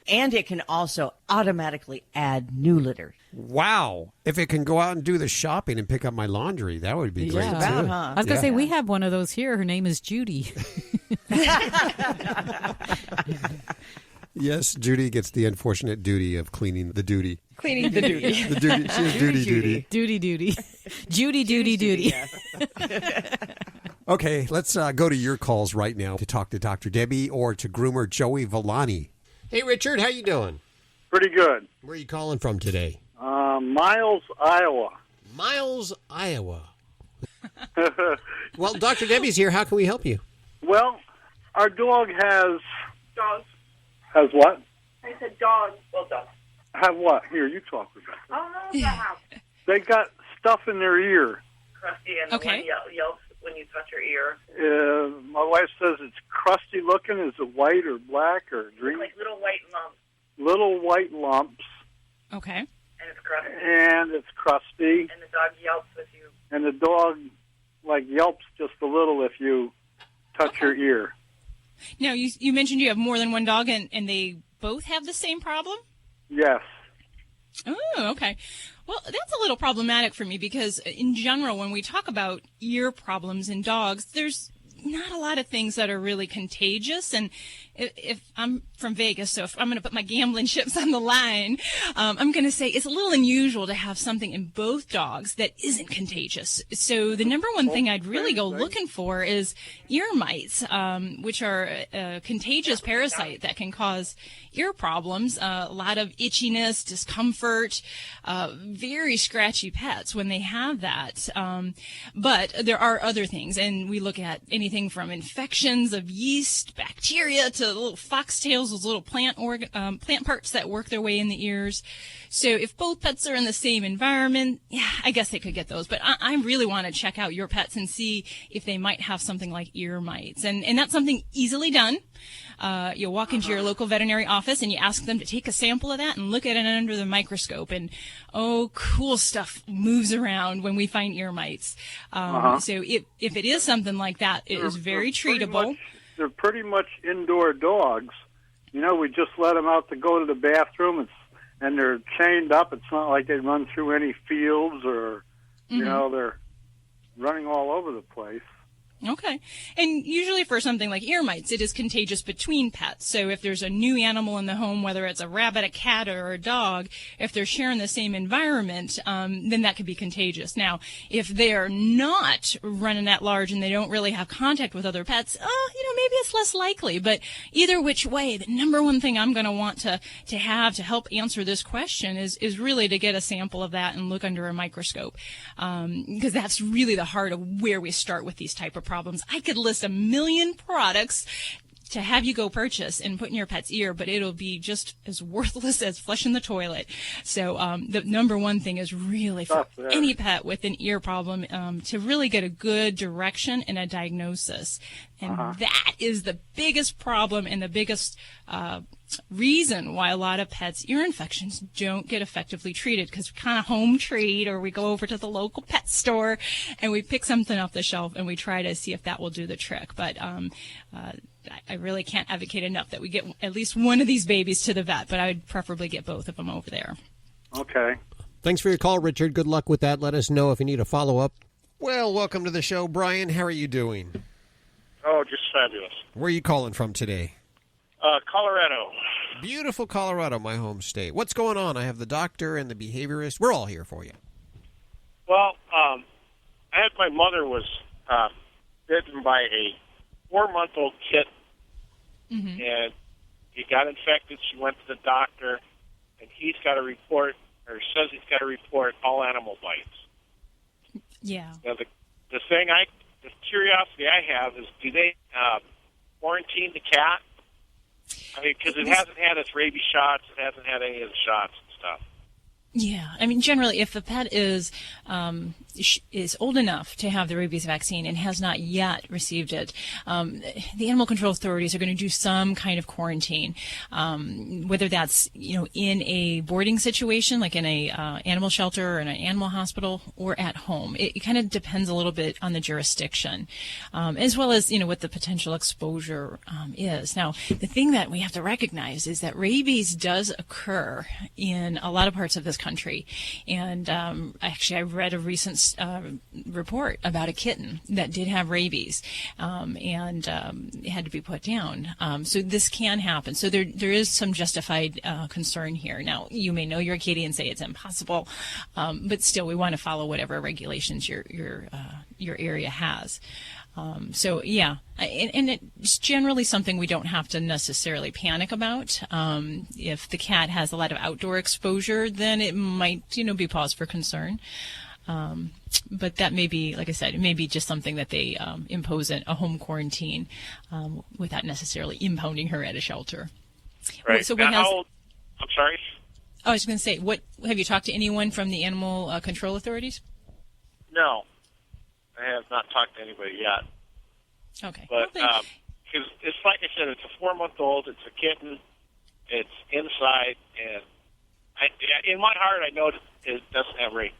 And it can also automatically add new litter. Wow. If it can go out and do the shopping and pick up my laundry, that would be great, too. I was going to say, we have one of those here. Her name is Judy. Yes, Judy gets the unfortunate duty of cleaning the duty. Cleaning the duty. The duty. She has duty. Duty. Judy, duty. Okay, let's go to your calls right now to talk to Dr. Debbie or to groomer Joey Villani. Hey, Richard, how you doing? Pretty good. Where are you calling from today? Miles, Iowa. Miles, Iowa. Well, Dr. Debbie's here. How can we help you? Well, our dog has... Dogs. Has what? I said dogs. Well, dogs. Have what? Here, you talk with them. Oh, no, have. They got stuff in their ear. Crusty, and the one yelps when you touch your ear. My wife says it's crusty looking. Is it white or black or green? Like little white lumps. Little white lumps. Okay. And it's crusty. And it's crusty. And the dog yelps with you. And the dog, yelps just a little if you touch your ear. Now, you mentioned you have more than one dog, and they both have the same problem? Yes. Oh, okay. Well, that's a little problematic for me because, in general, when we talk about ear problems in dogs, there's not a lot of things that are really contagious. And if I'm from Vegas, so if I'm going to put my gambling chips on the line, I'm going to say it's a little unusual to have something in both dogs that isn't contagious. So the number one thing I'd really go looking for is ear mites, which are a contagious parasite that can cause ear problems, a lot of itchiness, discomfort, very scratchy pets when they have that. But there are other things, and we look at anything from infections of yeast, bacteria, to little foxtails, those little plant parts that work their way in the ears. So if both pets are in the same environment, yeah, I guess they could get those. But I really want to check out your pets and see if they might have something like ear mites. And that's something easily done. You walk into your local veterinary office and you ask them to take a sample of that and look at it under the microscope. And, cool stuff moves around when we find ear mites. So if it is something like that, it is very treatable. They're pretty much indoor dogs. You know, we just let them out to go to the bathroom, and they're chained up. It's not like they run through any fields or You know, they're running all over the place. Okay. And usually for something like ear mites, it is contagious between pets. So if there's a new animal in the home, whether it's a rabbit, a cat, or a dog, if they're sharing the same environment, then that could be contagious. Now, if they're not running that large and they don't really have contact with other pets, maybe it's less likely. But either which way, the number one thing I'm going to want to have to help answer this question is really to get a sample of that and look under a microscope. Because that's really the heart of where we start with these type of problems. I could list a million products to have you go purchase and put in your pet's ear, but it'll be just as worthless as flushing the toilet. So the number one thing is really for any pet with an ear problem to really get a good direction and a diagnosis. And that is the biggest problem and the biggest reason why a lot of pets' ear infections don't get effectively treated, because we kind of home treat, or we go over to the local pet store and we pick something off the shelf and we try to see if that will do the trick. But I really can't advocate enough that we get at least one of these babies to the vet, but I would preferably get both of them over there. Okay. Thanks for your call, Richard. Good luck with that. Let us know if you need a follow-up. Well, welcome to the show, Brian. How are you doing? Oh, just fabulous. Where are you calling from today? Colorado. Beautiful Colorado, my home state. What's going on? I have the doctor and the behaviorist. We're all here for you. Well, my mother was bitten by a 4-month-old kitten, and he got infected. She went to the doctor, and he's got to report, or says he's got to report all animal bites. Yeah. Now, the curiosity I have is, do they quarantine the cat? I mean, because it hasn't had its rabies shots, it hasn't had any of the shots and stuff. Yeah, I mean, generally, if the pet is old enough to have the rabies vaccine and has not yet received it, the animal control authorities are going to do some kind of quarantine, whether that's in a boarding situation, like in a animal shelter or in an animal hospital, or at home. It kind of depends a little bit on the jurisdiction, as well as what the potential exposure is. Now, the thing that we have to recognize is that rabies does occur in a lot of parts of this country, and actually I read a recent report about a kitten that did have rabies, and it had to be put down. So this can happen. So there is some justified concern here. Now, you may know your kitty and say it's impossible, but still we want to follow whatever regulations your area has. So yeah, and it's generally something we don't have to necessarily panic about. If the cat has a lot of outdoor exposure, then it might, be cause for concern. But that may be, like I said, it may be just something that they impose a home quarantine without necessarily impounding her at a shelter. Right. So now, how old? I'm sorry? I was going to say, what have you talked to anyone from the animal control authorities? No. I have not talked to anybody yet. Okay. But because it's like I said, it's a 4-month-old. It's a kitten. It's inside, and in my heart, I know it doesn't have rabies.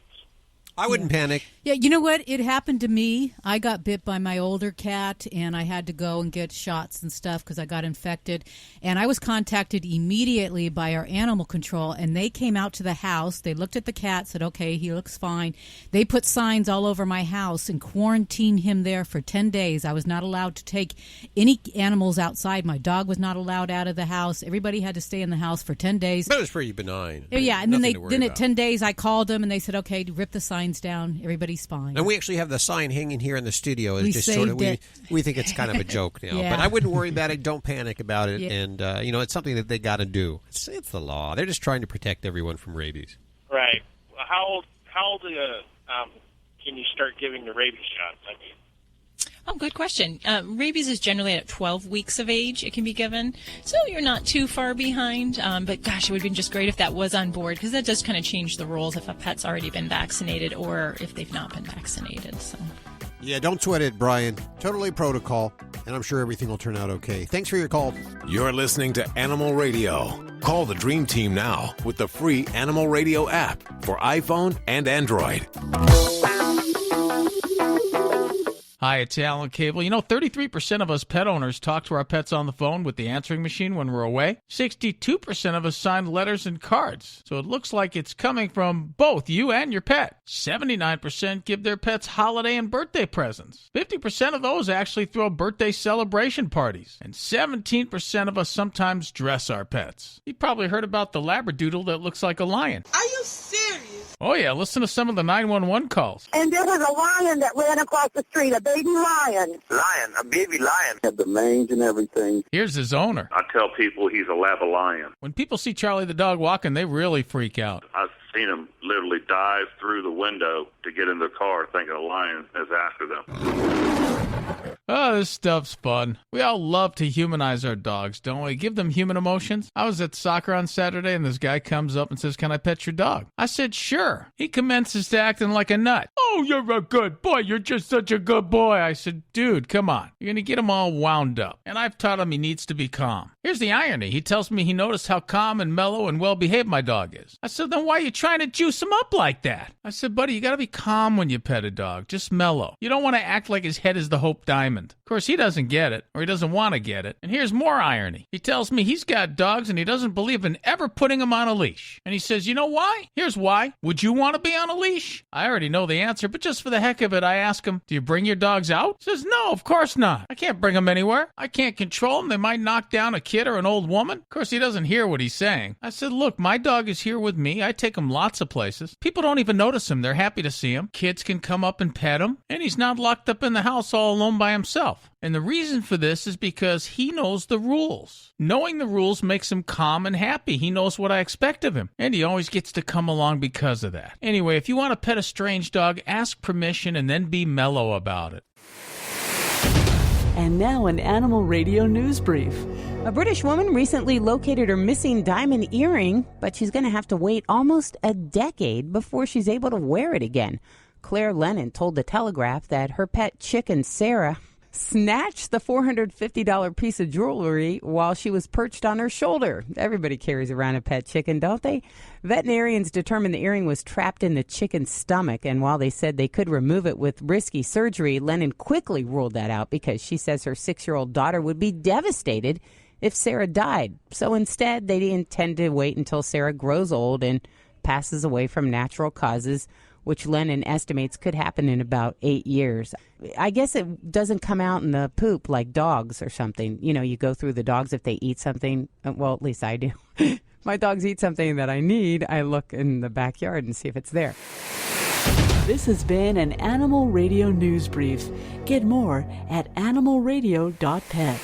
I wouldn't panic. Yeah, you know what? It happened to me. I got bit by my older cat, and I had to go and get shots and stuff because I got infected. And I was contacted immediately by our animal control, and they came out to the house. They looked at the cat, said, okay, he looks fine. They put signs all over my house and quarantined him there for 10 days. I was not allowed to take any animals outside. My dog was not allowed out of the house. Everybody had to stay in the house for 10 days. But it was pretty benign. Yeah, and then at 10 days, days I called them, and they said, okay, rip the signs down, everybody's fine. And we actually have the sign hanging here in the studio. It's we just sort of it. we think it's kind of a joke now, Yeah. but I wouldn't worry about it. Don't panic about it, Yeah. and it's something that they got to do. It's the law. They're just trying to protect everyone from rabies. Right. Well, how old can you start giving the rabies shots? I mean. Oh, good question. Rabies is generally at 12 weeks of age it can be given, so you're not too far behind. But gosh, it would be just great if that was on board, because that does kind of change the rules if a pet's already been vaccinated or if they've not been vaccinated. So. Yeah, don't sweat it, Brian. Totally protocol, and I'm sure everything will turn out okay. Thanks for your call. You're listening to Animal Radio. Call the Dream Team now with the free Animal Radio app for iPhone and Android. Hi, it's Alan Cable. 33% of us pet owners talk to our pets on the phone with the answering machine when we're away. 62% of us sign letters and cards. So it looks like it's coming from both you and your pet. 79% give their pets holiday and birthday presents. 50% of those actually throw birthday celebration parties. And 17% of us sometimes dress our pets. You probably heard about the Labradoodle that looks like a lion. Are you serious? Oh, yeah. Listen to some of the 911 calls. And there was a lion that ran across the street, a baby lion. Lion, a baby lion. Had the mange and everything. Here's his owner. I tell people he's a lab lion. When people see Charlie the dog walking, they really freak out. I've seen him literally dive through the window to get in the car thinking a lion is after them. Oh, this stuff's fun. We all love to humanize our dogs, don't we? Give them human emotions. I was at soccer on Saturday, and this guy comes up and says, "Can I pet your dog?" I said, "Sure." He commences to acting like a nut. "Oh, you're a good boy. You're just such a good boy." I said, "Dude, come on. You're going to get him all wound up." And I've taught him he needs to be calm. Here's the irony. He tells me he noticed how calm and mellow and well-behaved my dog is. I said, "Then why are you trying to juice him up like that?" I said, "Buddy, you got to be calm when you pet a dog. Just mellow. You don't want to act like his head is the Hope Diamond." Of course, he doesn't get it, or he doesn't want to get it. And here's more irony. He tells me he's got dogs and he doesn't believe in ever putting them on a leash. And he says, "You know why? Here's why. Would you want to be on a leash?" I already know the answer, but just for the heck of it, I ask him, "Do you bring your dogs out?" He says, "No, of course not. I can't bring them anywhere. I can't control them. They might knock down a kid or an old woman." Of course, he doesn't hear what he's saying. I said, "Look, my dog is here with me. I take him lots of places. People don't even notice him. They're happy to see him. Kids can come up and pet him. And he's not locked up in the house all alone by himself." And the reason for this is because he knows the rules. Knowing the rules makes him calm and happy. He knows what I expect of him. And he always gets to come along because of that. Anyway, if you want to pet a strange dog, ask permission and then be mellow about it. And now an Animal Radio news brief. A British woman recently located her missing diamond earring, but she's going to have to wait almost a decade before she's able to wear it again. Claire Lennon told The Telegraph that her pet chicken, Sarah, snatched the $450 piece of jewelry while she was perched on her shoulder. Everybody carries around a pet chicken, don't they? Veterinarians determined the earring was trapped in the chicken's stomach, and while they said they could remove it with risky surgery, Lennon quickly ruled that out because she says her 6-year-old daughter would be devastated if Sarah died. So instead, they intend to wait until Sarah grows old and passes away from natural causes, which Lennon estimates could happen in about 8 years. I guess it doesn't come out in the poop like dogs or something. You know, you go through the dogs if they eat something. Well, at least I do. My dogs eat something that I need. I look in the backyard and see if it's there. This has been an Animal Radio news brief. Get more at animalradio.pet.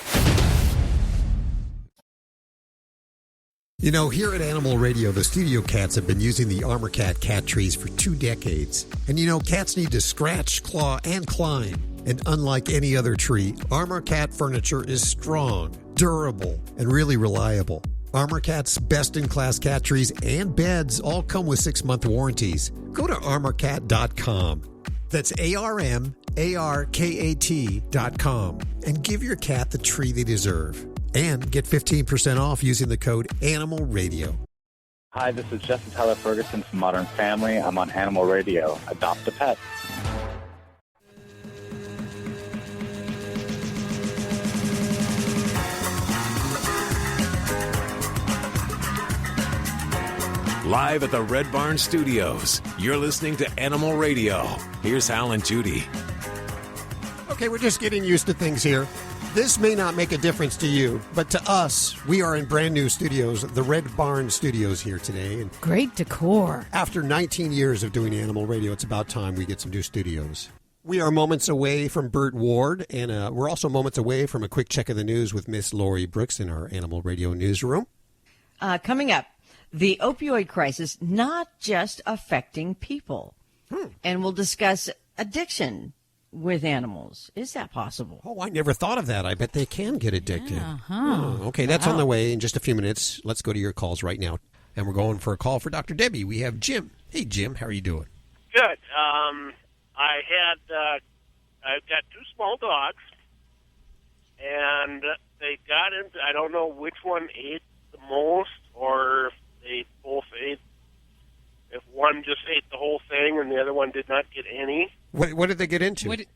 You know, here at Animal Radio, the studio cats have been using the Armor Cat cat trees for 2 decades. And you know, cats need to scratch, claw, and climb. And unlike any other tree, Armor Cat furniture is strong, durable, and really reliable. Armor Cat's best-in-class cat trees and beds all come with 6-month warranties. Go to armorcat.com. That's ARMARKAT.com. And give your cat the tree they deserve. And get 15% off using the code Animal Radio. Hi, this is Justin Tyler Ferguson from Modern Family. I'm on Animal Radio. Adopt a pet. Live at the Red Barn Studios, you're listening to Animal Radio. Here's Hal and Judy. Okay, we're just getting used to things here. This may not make a difference to you, but to us, we are in brand new studios, the Red Barn Studios here today. And great decor. After 19 years of doing Animal Radio, it's about time we get some new studios. We are moments away from Burt Ward, and we're also moments away from a quick check of the news with Miss Lori Brooks in our Animal Radio newsroom. Coming up, the opioid crisis not just affecting people. And we'll discuss addiction with animals. Is that possible? Oh, I never thought of that. I bet they can get addicted. Yeah, okay, that's on the way in just a few minutes. Let's go to your calls right now. And we're going for a call for Dr. Debbie. We have Jim. Hey, Jim, how are you doing? Good. I've got 2 small dogs, and they got into, I don't know which one ate the most, or if they both ate, if one just ate the whole thing and the other one did not get any. What did they get into? What did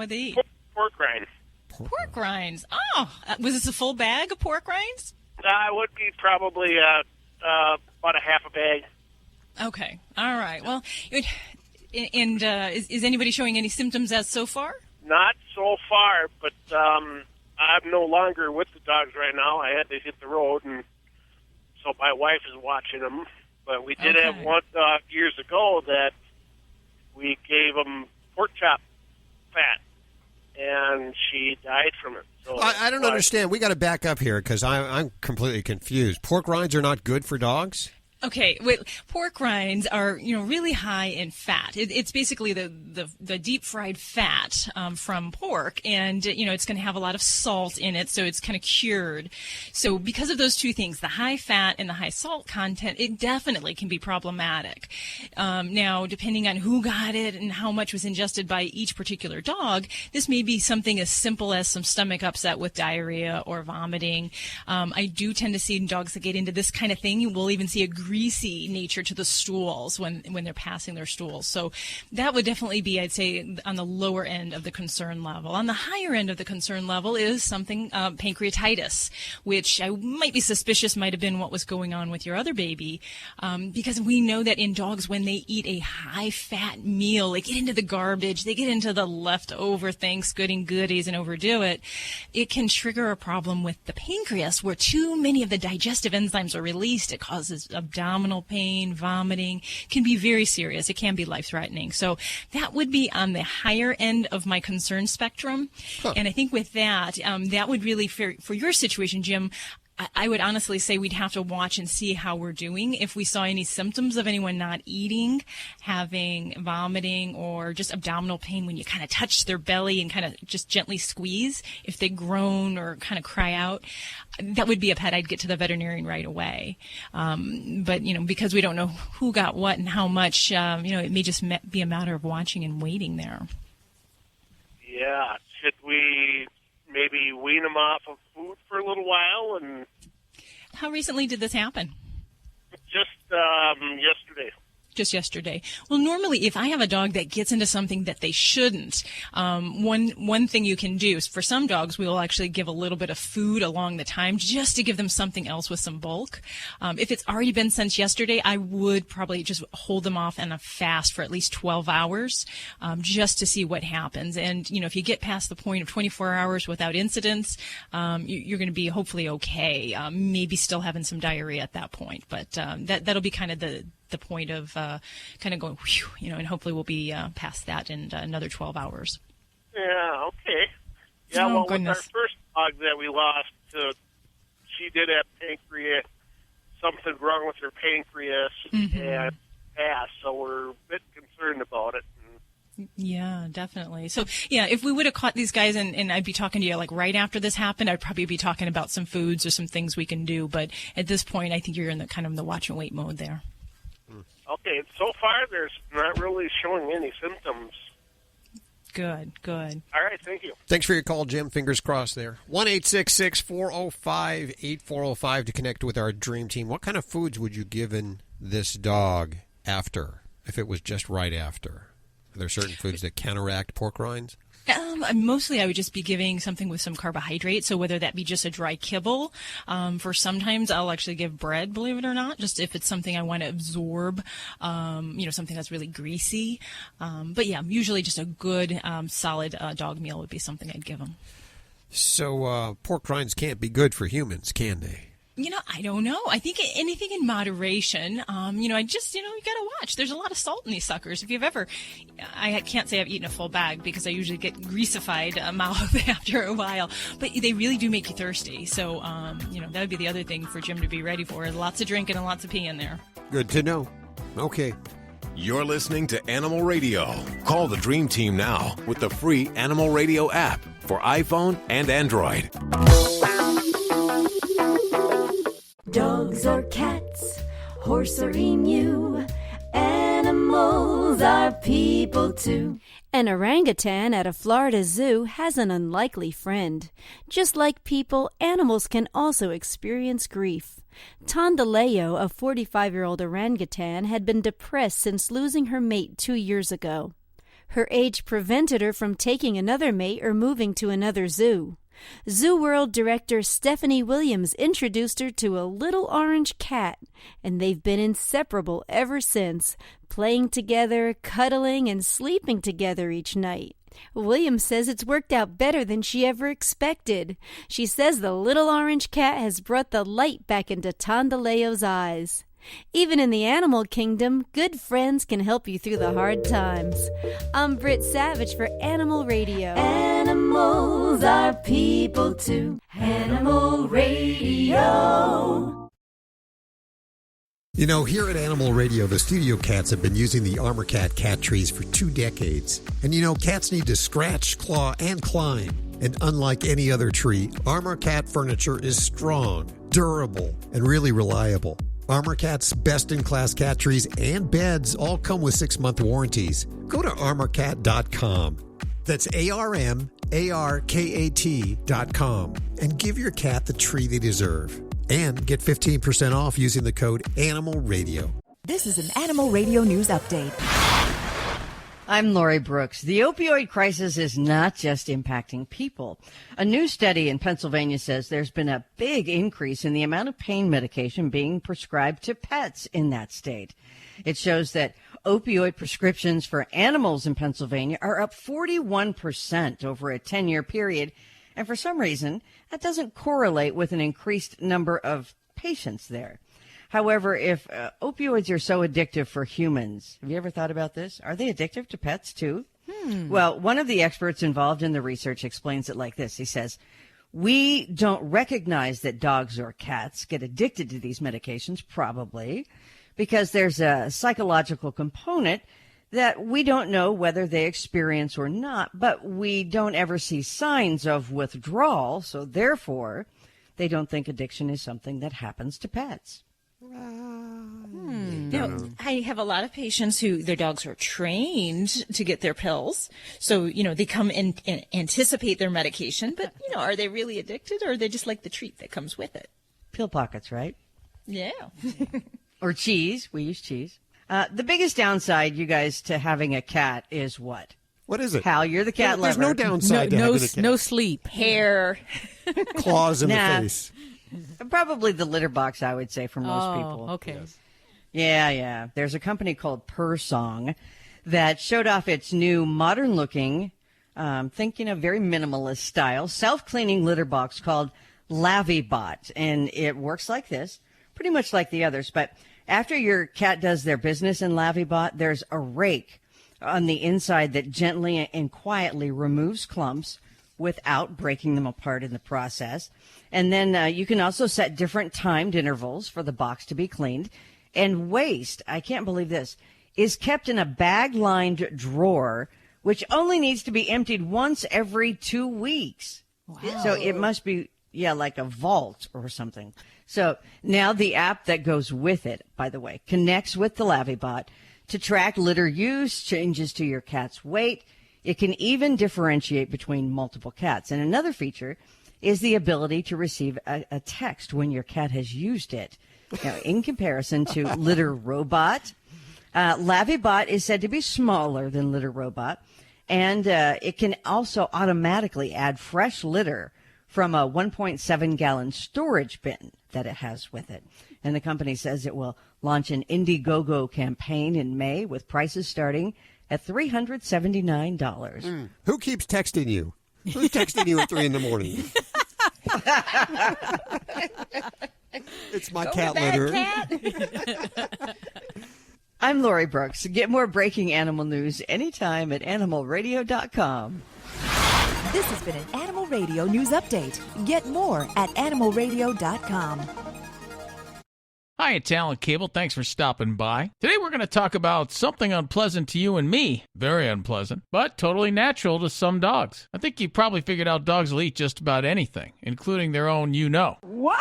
they eat? pork rind. Pork rinds. Oh, was this a full bag of pork rinds? It would be probably about a half a bag. Okay. All right. Well, and is anybody showing any symptoms as so far? Not so far, but I'm no longer with the dogs right now. I had to hit the road, and so my wife is watching them. But we did have one dog years ago that we gave him pork chop fat, and she died from it. So I don't understand. We got to back up here because I'm completely confused. Pork rinds are not good for dogs? Okay, pork rinds are really high in fat. It's basically the deep fried fat from pork, and it's going to have a lot of salt in it, so it's kind of cured. So because of those two things, the high fat and the high salt content, it definitely can be problematic. Now, depending on who got it and how much was ingested by each particular dog, this may be something as simple as some stomach upset with diarrhea or vomiting. I do tend to see dogs that get into this kind of thing. You will even see a greasy nature to the stools when they're passing their stools. So that would definitely be, I'd say, on the lower end of the concern level. On the higher end of the concern level is something pancreatitis, which I might be suspicious might have been what was going on with your other baby, because we know that in dogs, when they eat a high-fat meal, they get into the garbage, they get into the leftover Thanksgiving goodies and overdo it, it can trigger a problem with the pancreas where too many of the digestive enzymes are released. It causes abdominal pain, vomiting, can be very serious. It can be life-threatening. So that would be on the higher end of my concern spectrum. Huh. And I think with that, that would really, for your situation, Jim, I would honestly say we'd have to watch and see how we're doing. If we saw any symptoms of anyone not eating, having vomiting, or just abdominal pain when you kind of touch their belly and kind of just gently squeeze, if they groan or kind of cry out, that would be a pet I'd get to the veterinarian right away. But, because we don't know who got what and how much, it may just be a matter of watching and waiting there. Yeah. Should we maybe wean them off of food for a little while? And how recently did this happen? Just yesterday. Just yesterday. Well, normally, if I have a dog that gets into something that they shouldn't, one thing you can do is, for some dogs, we will actually give a little bit of food along the time just to give them something else with some bulk. If it's already been since yesterday, I would probably just hold them off on a fast for at least 12 hours, just to see what happens. And, if you get past the point of 24 hours without incidents, you're going to be hopefully okay. Maybe still having some diarrhea at that point, but that'll be kind of the point of kind of going, whew, and hopefully we'll be past that in another 12 hours. Yeah, okay. Yeah, oh, well, goodness. With our first dog that we lost, she did have something wrong with her pancreas, and passed, so we're a bit concerned about it. Yeah, definitely. So, yeah, if we would have caught these guys and I'd be talking to you like right after this happened, I'd probably be talking about some foods or some things we can do. But at this point, I think you're in the kind of the watch and wait mode there. Okay, so far there's not really showing any symptoms. Good. All right, thank you. Thanks for your call, Jim. Fingers crossed there. 1-866-405-8405 to connect with our dream team. What kind of foods would you give this dog after, if it was just right after? Are there certain foods that counteract pork rinds? Mostly I would just be giving something with some carbohydrate, so whether that be just a dry kibble. For sometimes I'll actually give bread, believe it or not, just if it's something I want to absorb, something that's really greasy. But yeah, usually just a good, solid dog meal would be something I'd give them. So pork rinds can't be good for humans, can they? I don't know. I think anything in moderation. You got to watch. There's a lot of salt in these suckers. If you've ever, I can't say I've eaten a full bag because I usually get greasified mouth after a while, but they really do make you thirsty. So, that would be the other thing for Jim to be ready for. Lots of drinking and lots of pee in there. Good to know. Okay. You're listening to Animal Radio. Call the Dream Team now with the free Animal Radio app for iPhone and Android. Dogs or cats, horse or emu, animals are people too. An orangutan at a Florida zoo has an unlikely friend. Just like people, animals can also experience grief. Tondaleo, a 45-year-old orangutan, had been depressed since losing her mate 2 years ago. Her age prevented her from taking another mate or moving to another zoo. Zoo World director Stephanie Williams introduced her to a little orange cat, and they've been inseparable ever since, playing together, cuddling, and sleeping together each night. Williams says it's worked out better than she ever expected. She says the little orange cat has brought the light back into Tondaleo's eyes. Even in the animal kingdom, good friends can help you through the hard times. I'm Britt Savage for Animal Radio. Animals are people too. Animal Radio. You know, here at Animal Radio, the studio cats have been using the Armor Cat cat trees for 2 decades. And you know, cats need to scratch, claw, and climb. And unlike any other tree, Armor Cat furniture is strong, durable, and really reliable. Armor Cat's best-in-class cat trees and beds all come with 6-month warranties. Go to armorcat.com. That's ARMARKAT.com. And give your cat the tree they deserve. And get 15% off using the code ANIMALRADIO. This is an Animal Radio News Update. I'm Lori Brooks. The opioid crisis is not just impacting people. A new study in Pennsylvania says there's been a big increase in the amount of pain medication being prescribed to pets in that state. It shows that opioid prescriptions for animals in Pennsylvania are up 41% over a 10-year period. And for some reason, that doesn't correlate with an increased number of patients there. However, if opioids are so addictive for humans, have you ever thought about this? Are they addictive to pets too? Well, one of the experts involved in the research explains it like this. He says, we don't recognize that dogs or cats get addicted to these medications, probably, because there's a psychological component that we don't know whether they experience or not, but we don't ever see signs of withdrawal, so therefore they don't think addiction is something that happens to pets. I have a lot of patients who their dogs are trained to get their pills. So, they come and anticipate their medication, but, are they really addicted or are they just like the treat that comes with it? Pill pockets, right? Yeah. Or cheese. We use cheese. The biggest downside, you guys, to having a cat is what? What is it? Hal, you're the cat lover. There's no downside to having a cat. No sleep. Hair. Claws in the face. Probably the litter box, I would say, for most people. Okay. Yes. Yeah. There's a company called Persong that showed off its new modern-looking, very minimalist style, self-cleaning litter box called LaviBot. And it works like this, pretty much like the others. But after your cat does their business in LaviBot, there's a rake on the inside that gently and quietly removes clumps without breaking them apart in the process. And then you can also set different timed intervals for the box to be cleaned. And waste, I can't believe this, is kept in a bag-lined drawer, which only needs to be emptied once every 2 weeks. Wow. So it must be, like a vault or something. So now the app that goes with it, by the way, connects with the LaviBot to track litter use, changes to your cat's weight. It can even differentiate between multiple cats. And another feature is the ability to receive a text when your cat has used it. Now, in comparison to Litter Robot, LaviBot is said to be smaller than Litter Robot, and it can also automatically add fresh litter from a 1.7-gallon storage bin that it has with it. And the company says it will launch an Indiegogo campaign in May with prices starting at $379. Who keeps texting you? Who's texting you at 3 in the morning? It's my cat litter. I'm Lori Brooks. Get more breaking animal news anytime at animalradio.com. This has been an Animal Radio News Update. Get more at animalradio.com. Hi, Talent Cable. Thanks for stopping by. Today we're going to talk about something unpleasant to you and me. Very unpleasant, but totally natural to some dogs. I think you probably figured out dogs will eat just about anything, including their own you-know. Whoa!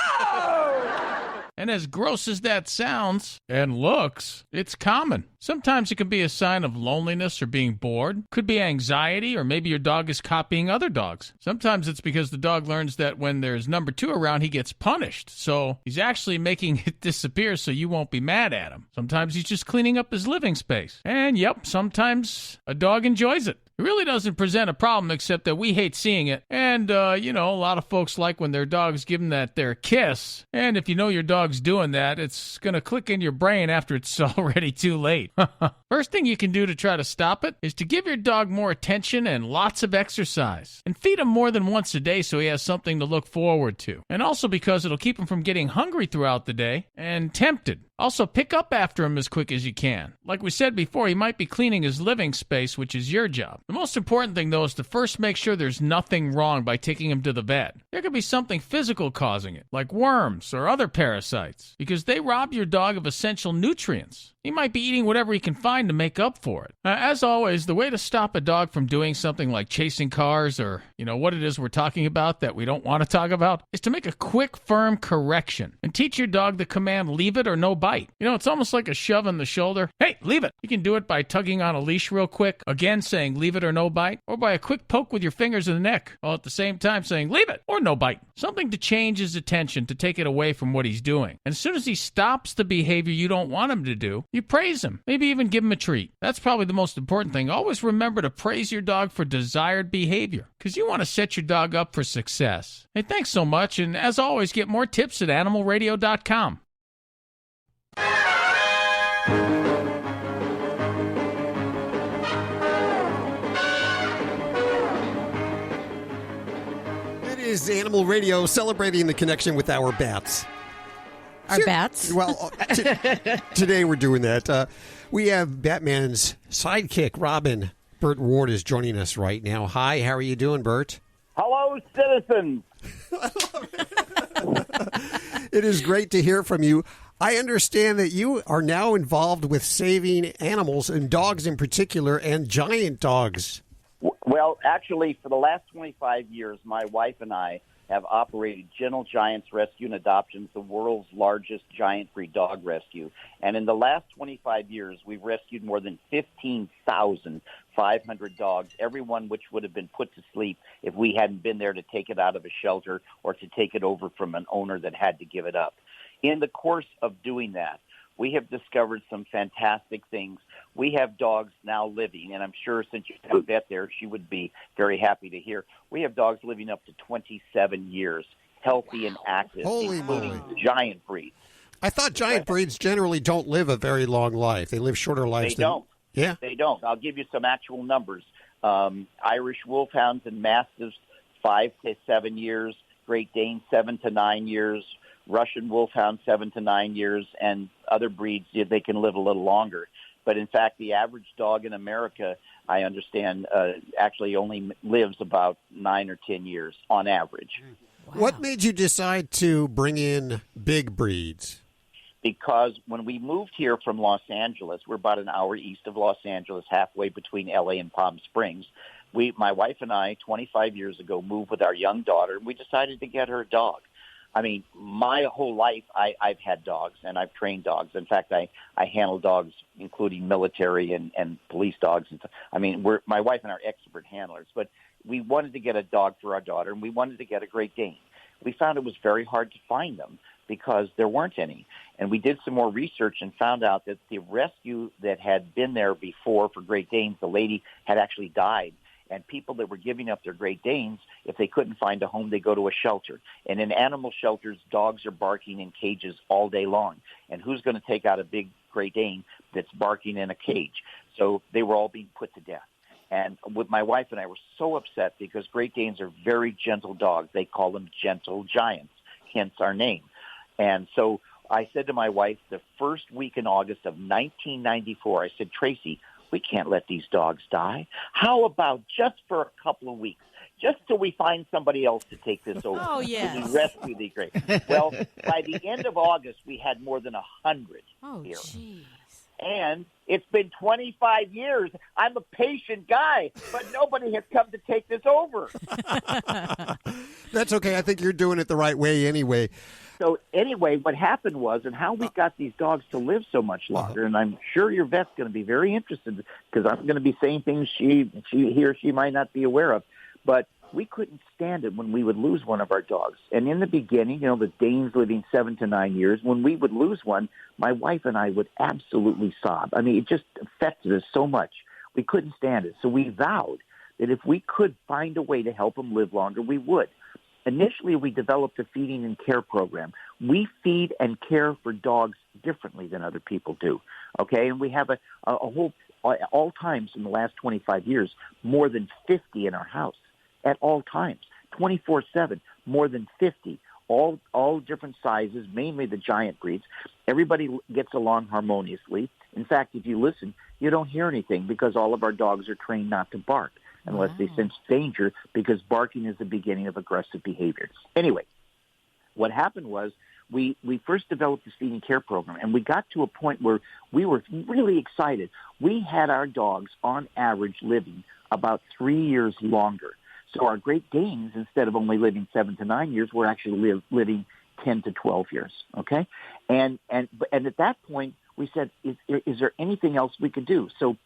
And as gross as that sounds and looks, it's common. Sometimes it can be a sign of loneliness or being bored. Could be anxiety, or maybe your dog is copying other dogs. Sometimes it's because the dog learns that when there's number 2 around, he gets punished. So he's actually making it disappear so you won't be mad at him. Sometimes he's just cleaning up his living space. And yep, sometimes a dog enjoys it. It really doesn't present a problem, except that we hate seeing it. And, a lot of folks like when their dogs give them their kiss. And if you know your dog's doing that, it's going to click in your brain after it's already too late. First thing you can do to try to stop it is to give your dog more attention and lots of exercise. And feed him more than once a day so he has something to look forward to. And also because it'll keep him from getting hungry throughout the day and tempted. Also, pick up after him as quick as you can. Like we said before, he might be cleaning his living space, which is your job. The most important thing, though, is to first make sure there's nothing wrong by taking him to the vet. There could be something physical causing it, like worms or other parasites, because they rob your dog of essential nutrients. He might be eating whatever he can find to make up for it. As always, the way to stop a dog from doing something like chasing cars or, what it is we're talking about that we don't want to talk about is to make a quick, firm correction and teach your dog the command, leave it or no bite. It's almost like a shove in the shoulder. Hey, leave it. You can do it by tugging on a leash real quick, again saying leave it or no bite, or by a quick poke with your fingers in the neck, while at the same time saying leave it or no bite. Something to change his attention, to take it away from what he's doing. And as soon as he stops the behavior you don't want him to do, you praise him. Maybe even give him a treat. That's probably the most important thing. Always remember to praise your dog for desired behavior, because you want to set your dog up for success. Hey, thanks so much, and as always, get more tips at animalradio.com. It is Animal Radio, celebrating the connection with our bats. Our bats? Well, today we're doing that. We have Batman's sidekick, Robin. Burt Ward is joining us right now. Hi, how are you doing, Burt? Hello, citizens. It is great to hear from you. I understand that you are now involved with saving animals, and dogs in particular, and giant dogs. Well, actually, for the last 25 years, my wife and I have operated Gentle Giants Rescue and Adoptions, the world's largest giant breed dog rescue. And in the last 25 years, we've rescued more than 15,500 dogs, every one which would have been put to sleep if we hadn't been there to take it out of a shelter or to take it over from an owner that had to give it up. In the course of doing that, we have discovered some fantastic things. We have dogs now living, and I'm sure since you have a vet there, she would be very happy to hear. We have dogs living up to 27 years, healthy and active, including giant breeds. I thought giant breeds generally don't live a very long life. They live shorter lives They don't. Yeah? They don't. I'll give you some actual numbers. Irish Wolfhounds and Mastiffs, 5 to 7 years. Great Danes, 7 to 9 years. Russian Wolfhound, 7 to 9 years, and other breeds, they can live a little longer. But in fact, the average dog in America, I understand, actually only lives about 9 or 10 years on average. Wow. What made you decide to bring in big breeds? Because when we moved here from Los Angeles, we're about an hour east of Los Angeles, halfway between L.A. and Palm Springs. My wife and I, 25 years ago, moved with our young daughter, and we decided to get her a dog. I mean, my whole life, I've had dogs, and I've trained dogs. In fact, I handle dogs, including military and police dogs. I mean, my wife and I are expert handlers. But we wanted to get a dog for our daughter, and we wanted to get a Great Dane. We found it was very hard to find them because there weren't any. And we did some more research and found out that the rescue that had been there before for Great Danes, the lady had actually died. And people that were giving up their Great Danes, if they couldn't find a home, they go to a shelter. And in animal shelters, dogs are barking in cages all day long. And who's going to take out a big Great Dane that's barking in a cage? So they were all being put to death. And with my wife and I were so upset because Great Danes are very gentle dogs. They call them gentle giants, hence our name. And so I said to my wife the first week in August of 1994, I said, Tracy, we can't let these dogs die. How about just for a couple of weeks, just till we find somebody else to take this over? Oh, yes. We rescue the great. Well, by the end of August, we had more than 100 here. Jeez. And it's been 25 years. I'm a patient guy, but nobody has come to take this over. That's okay. I think you're doing it the right way anyway. So anyway, what happened was, and how we got these dogs to live so much longer, and I'm sure your vet's going to be very interested because I'm going to be saying things he or she might not be aware of, but we couldn't stand it when we would lose one of our dogs. And in the beginning, the Danes living 7 to 9 years, when we would lose one, my wife and I would absolutely sob. I mean, it just affected us so much. We couldn't stand it. So we vowed that if we could find a way to help them live longer, we would. Initially, we developed a feeding and care program. We feed and care for dogs differently than other people do, okay? And we have a whole, all times in the last 25 years, more than 50 in our house. At all times, 24/7, more than 50, all different sizes, mainly the giant breeds. Everybody gets along harmoniously. In fact, if you listen, you don't hear anything because all of our dogs are trained not to bark unless they sense danger, because barking is the beginning of aggressive behavior. Anyway, what happened was we first developed this feeding care program, and we got to a point where we were really excited. We had our dogs, on average, living about 3 years longer. So our Great Danes, instead of only living 7 to 9 years, were actually living 10 to 12 years, okay? And at that point, we said, is there anything else we could do? So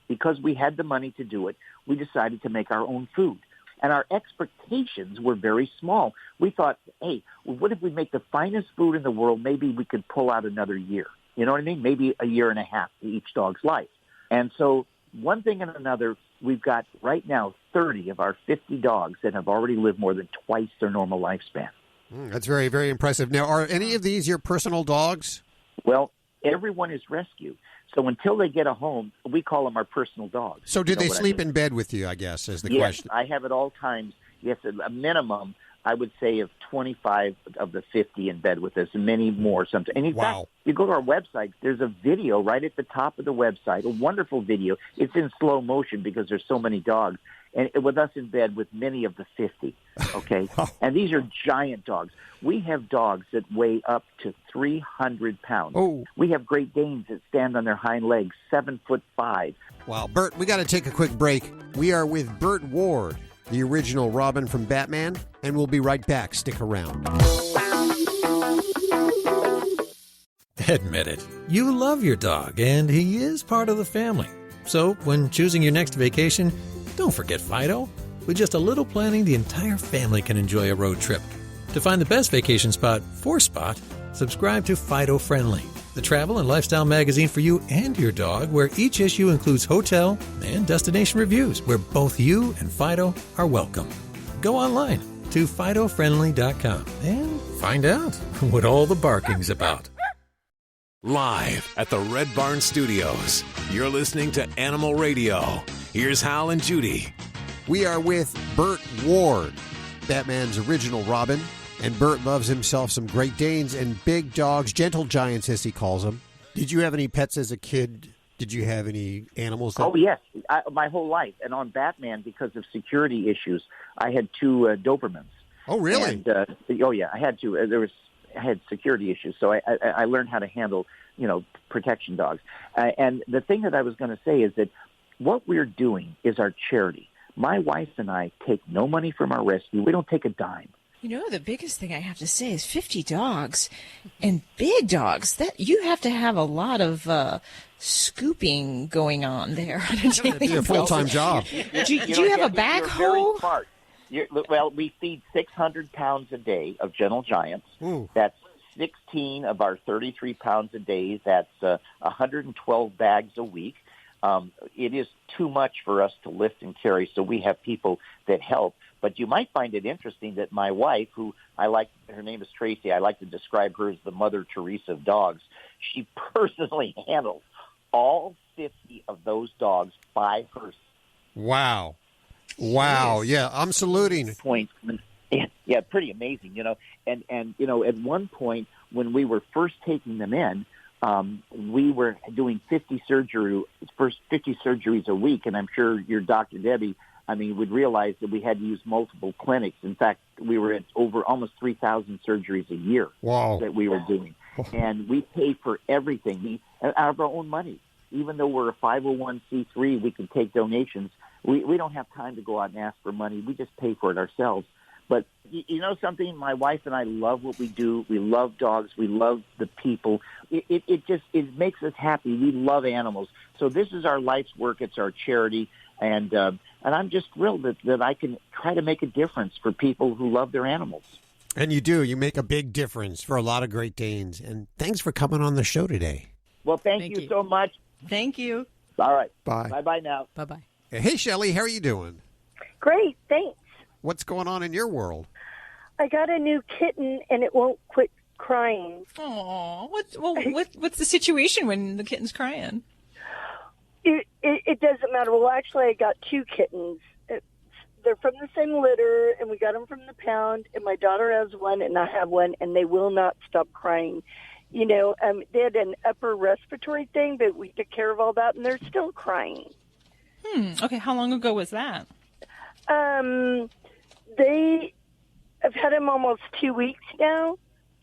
because we had the money to do it, we decided to make our own food. And our expectations were very small. We thought, hey, what if we make the finest food in the world? Maybe we could pull out another year. You know what I mean? Maybe a year and a half to each dog's life. And so one thing and another, we've got right now 30 of our 50 dogs that have already lived more than twice their normal lifespan. That's very, very impressive. Now, are any of these your personal dogs? Well, everyone is rescue. So until they get a home, we call them our personal dogs. So do they sleep in bed with you, I guess, is the yes, question. I have at all times, yes, a minimum, I would say, of 25 of the 50 in bed with us, and many more sometimes. And in fact, you go to our website, there's a video right at the top of the website, a wonderful video. It's in slow motion because there's so many dogs, and with us in bed with many of the 50, okay? And these are giant dogs. We have dogs that weigh up to 300 pounds. Oh. We have Great Danes that stand on their hind legs, 7'5". Wow, Burt, we got to take a quick break. We are with Burt Ward, the original Robin from Batman, and we'll be right back. Stick around. Admit it, you love your dog, and he is part of the family. So when choosing your next vacation, don't forget Fido. With just a little planning, the entire family can enjoy a road trip. To find the best vacation spot for Spot, subscribe to Fido Friendly, the travel and lifestyle magazine for you and your dog, where each issue includes hotel and destination reviews, where both you and Fido are welcome. Go online to FidoFriendly.com and find out what all the barking's about. Live at the Red Barn Studios, you're listening to Animal Radio. Here's Hal and Judy. We are with Burt Ward, Batman's original Robin, and Burt loves himself some Great Danes and big dogs, gentle giants as he calls them. Did you have any pets as a kid? Did you have any animals? Oh, yes, my whole life. And on Batman, because of security issues, I had 2 Dobermans. Oh, really? And, oh, yeah, I had to. I had security issues, so I learned how to handle, protection dogs. And the thing that I was going to say is that what we're doing is our charity. My wife and I take no money from our rescue. We don't take a dime. The biggest thing I have to say is 50 dogs and big dogs. That you have to have a lot of scooping going on there. It'd be a full-time job. Do you have a backhoe? Well, we feed 600 pounds a day of gentle giants. Ooh. That's 16 of our 33 pounds a day. That's 112 bags a week. It is too much for us to lift and carry, so we have people that help. But you might find it interesting that my wife, who her name is Tracy, I like to describe her as the Mother Teresa of dogs. She personally handles all 50 of those dogs by herself. Wow. Yeah, I'm saluting. Yeah, pretty amazing, And at one point when we were first taking them in, we were doing 50 surgeries a week, and I'm sure your Dr. Debbie, would realize that we had to use multiple clinics. In fact, we were at over almost 3,000 surgeries a year. Wow. That we were doing. And we pay for everything out of our own money. Even though we're a 501c3, we can take donations. We don't have time to go out and ask for money. We just pay for it ourselves. But you know something? My wife and I love what we do. We love dogs. We love the people. It makes us happy. We love animals. So this is our life's work. It's our charity. And I'm just thrilled that I can try to make a difference for people who love their animals. And you do. You make a big difference for a lot of Great Danes. And thanks for coming on the show today. Well, thank you so much. Thank you. All right. Bye. Bye-bye now. Bye-bye. Hey, Shelley, how are you doing? Great, thanks. What's going on in your world? I got a new kitten, and it won't quit crying. Oh, what's the situation when the kitten's crying? It doesn't matter. Well, actually, I got two kittens. They're from the same litter, and we got them from the pound, and my daughter has one, and I have one, and they will not stop crying. You know, they had an upper respiratory thing, but we took care of all that, and they're still crying. Okay, how long ago was that? I've had them almost 2 weeks now,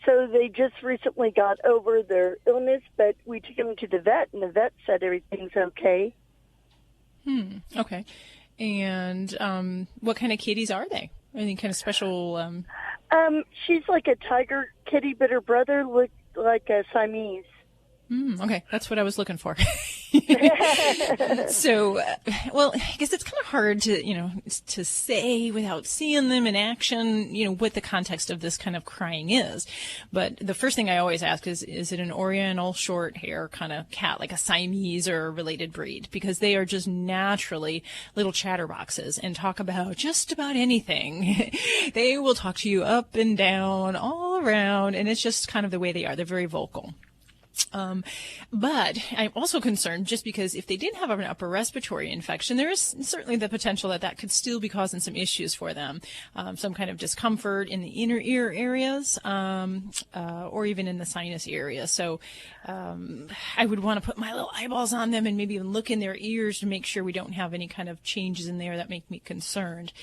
so they just recently got over their illness, but we took them to the vet, and the vet said everything's okay. Okay. And what kind of kitties are they? Any kind of special... She's like a tiger kitty, but her brother looked like a Siamese. Okay, that's what I was looking for. So, well, I guess it's kind of hard to say without seeing them in action, what the context of this kind of crying is. But the first thing I always ask is it an Oriental short hair kind of cat, like a Siamese or a related breed? Because they are just naturally little chatterboxes and talk about just about anything. They will talk to you up and down, all around, and it's just kind of the way they are. They're very vocal. But I'm also concerned just because if they did have an upper respiratory infection, there is certainly the potential that could still be causing some issues for them. Some kind of discomfort in the inner ear areas, or even in the sinus area. So, I would want to put my little eyeballs on them and maybe even look in their ears to make sure we don't have any kind of changes in there that make me concerned.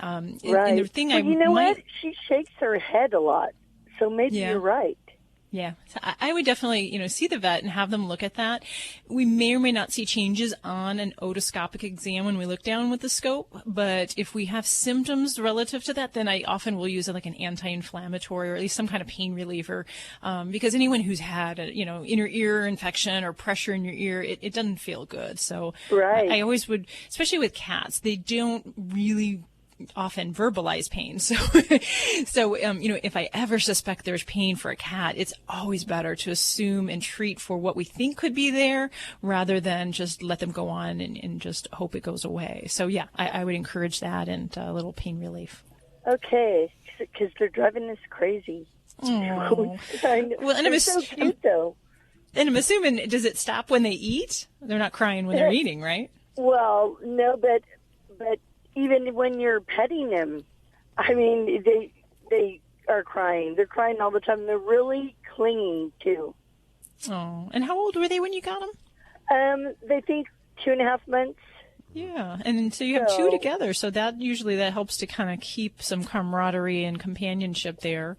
Right. And the thing what? She shakes her head a lot. So maybe you're right. Yeah, so I would definitely, see the vet and have them look at that. We may or may not see changes on an otoscopic exam when we look down with the scope, but if we have symptoms relative to that, then I often will use like an anti-inflammatory or at least some kind of pain reliever, because anyone who's had a, inner ear infection or pressure in your ear, it doesn't feel good. So I always would, especially with cats, they don't really often verbalize pain. So if I ever suspect there's pain for a cat, it's always better to assume and treat for what we think could be there rather than just let them go on and just hope it goes away. So yeah, I would encourage that and a little pain relief. Okay, because they're driving us crazy. Oh. Well, and they're so cute, though. And I'm assuming, does it stop when they eat? They're not crying when they're eating, right? Well, no, but even when you're petting them, I mean, they are crying. They're crying all the time. They're really clinging, too. Oh, and how old were they when you got them? They think 2.5 months. Yeah, and so you have two together, so that helps to kind of keep some camaraderie and companionship there.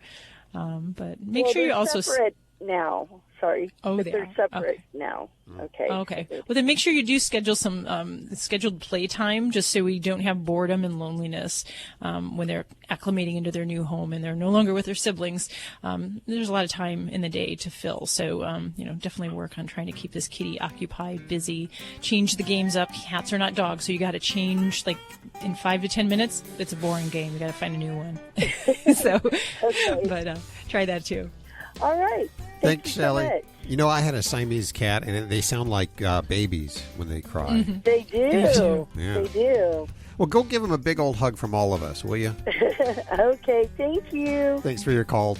But make sure you also... separate now. Sorry. Oh, they're separate now. Okay. Okay. Well, then make sure you do schedule some scheduled playtime just so we don't have boredom and loneliness when they're acclimating into their new home and they're no longer with their siblings. There's a lot of time in the day to fill. So, definitely work on trying to keep this kitty occupied, busy, change the games up. Cats are not dogs, so you got to change like in 5 to 10 minutes. It's a boring game. You got to find a new one. But try that too. All right. Thanks, Shelley. So I had a Siamese cat, and they sound like babies when they cry. Mm-hmm. They do. Yeah. They do. Well, go give them a big old hug from all of us, will you? Okay. Thank you. Thanks for your call.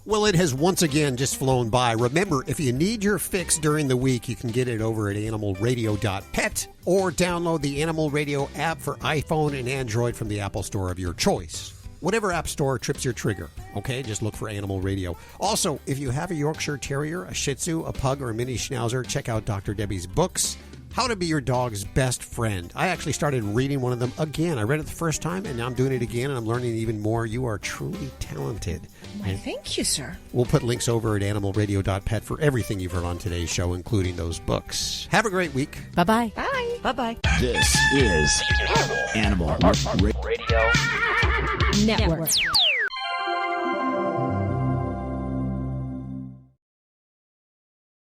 Well, it has once again just flown by. Remember, if you need your fix during the week, you can get it over at animalradio.pet or download the Animal Radio app for iPhone and Android from the Apple Store of your choice. Whatever app store trips your trigger, okay? Just look for Animal Radio. Also, if you have a Yorkshire Terrier, a Shih Tzu, a Pug, or a Mini Schnauzer, check out Dr. Debbie's books, How to Be Your Dog's Best Friend. I actually started reading one of them again. I read it the first time, and now I'm doing it again, and I'm learning even more. You are truly talented. Why, thank you, sir. We'll put links over at animalradio.pet for everything you've heard on today's show, including those books. Have a great week. Bye-bye. Bye. Bye-bye. This is Animal Radio Network.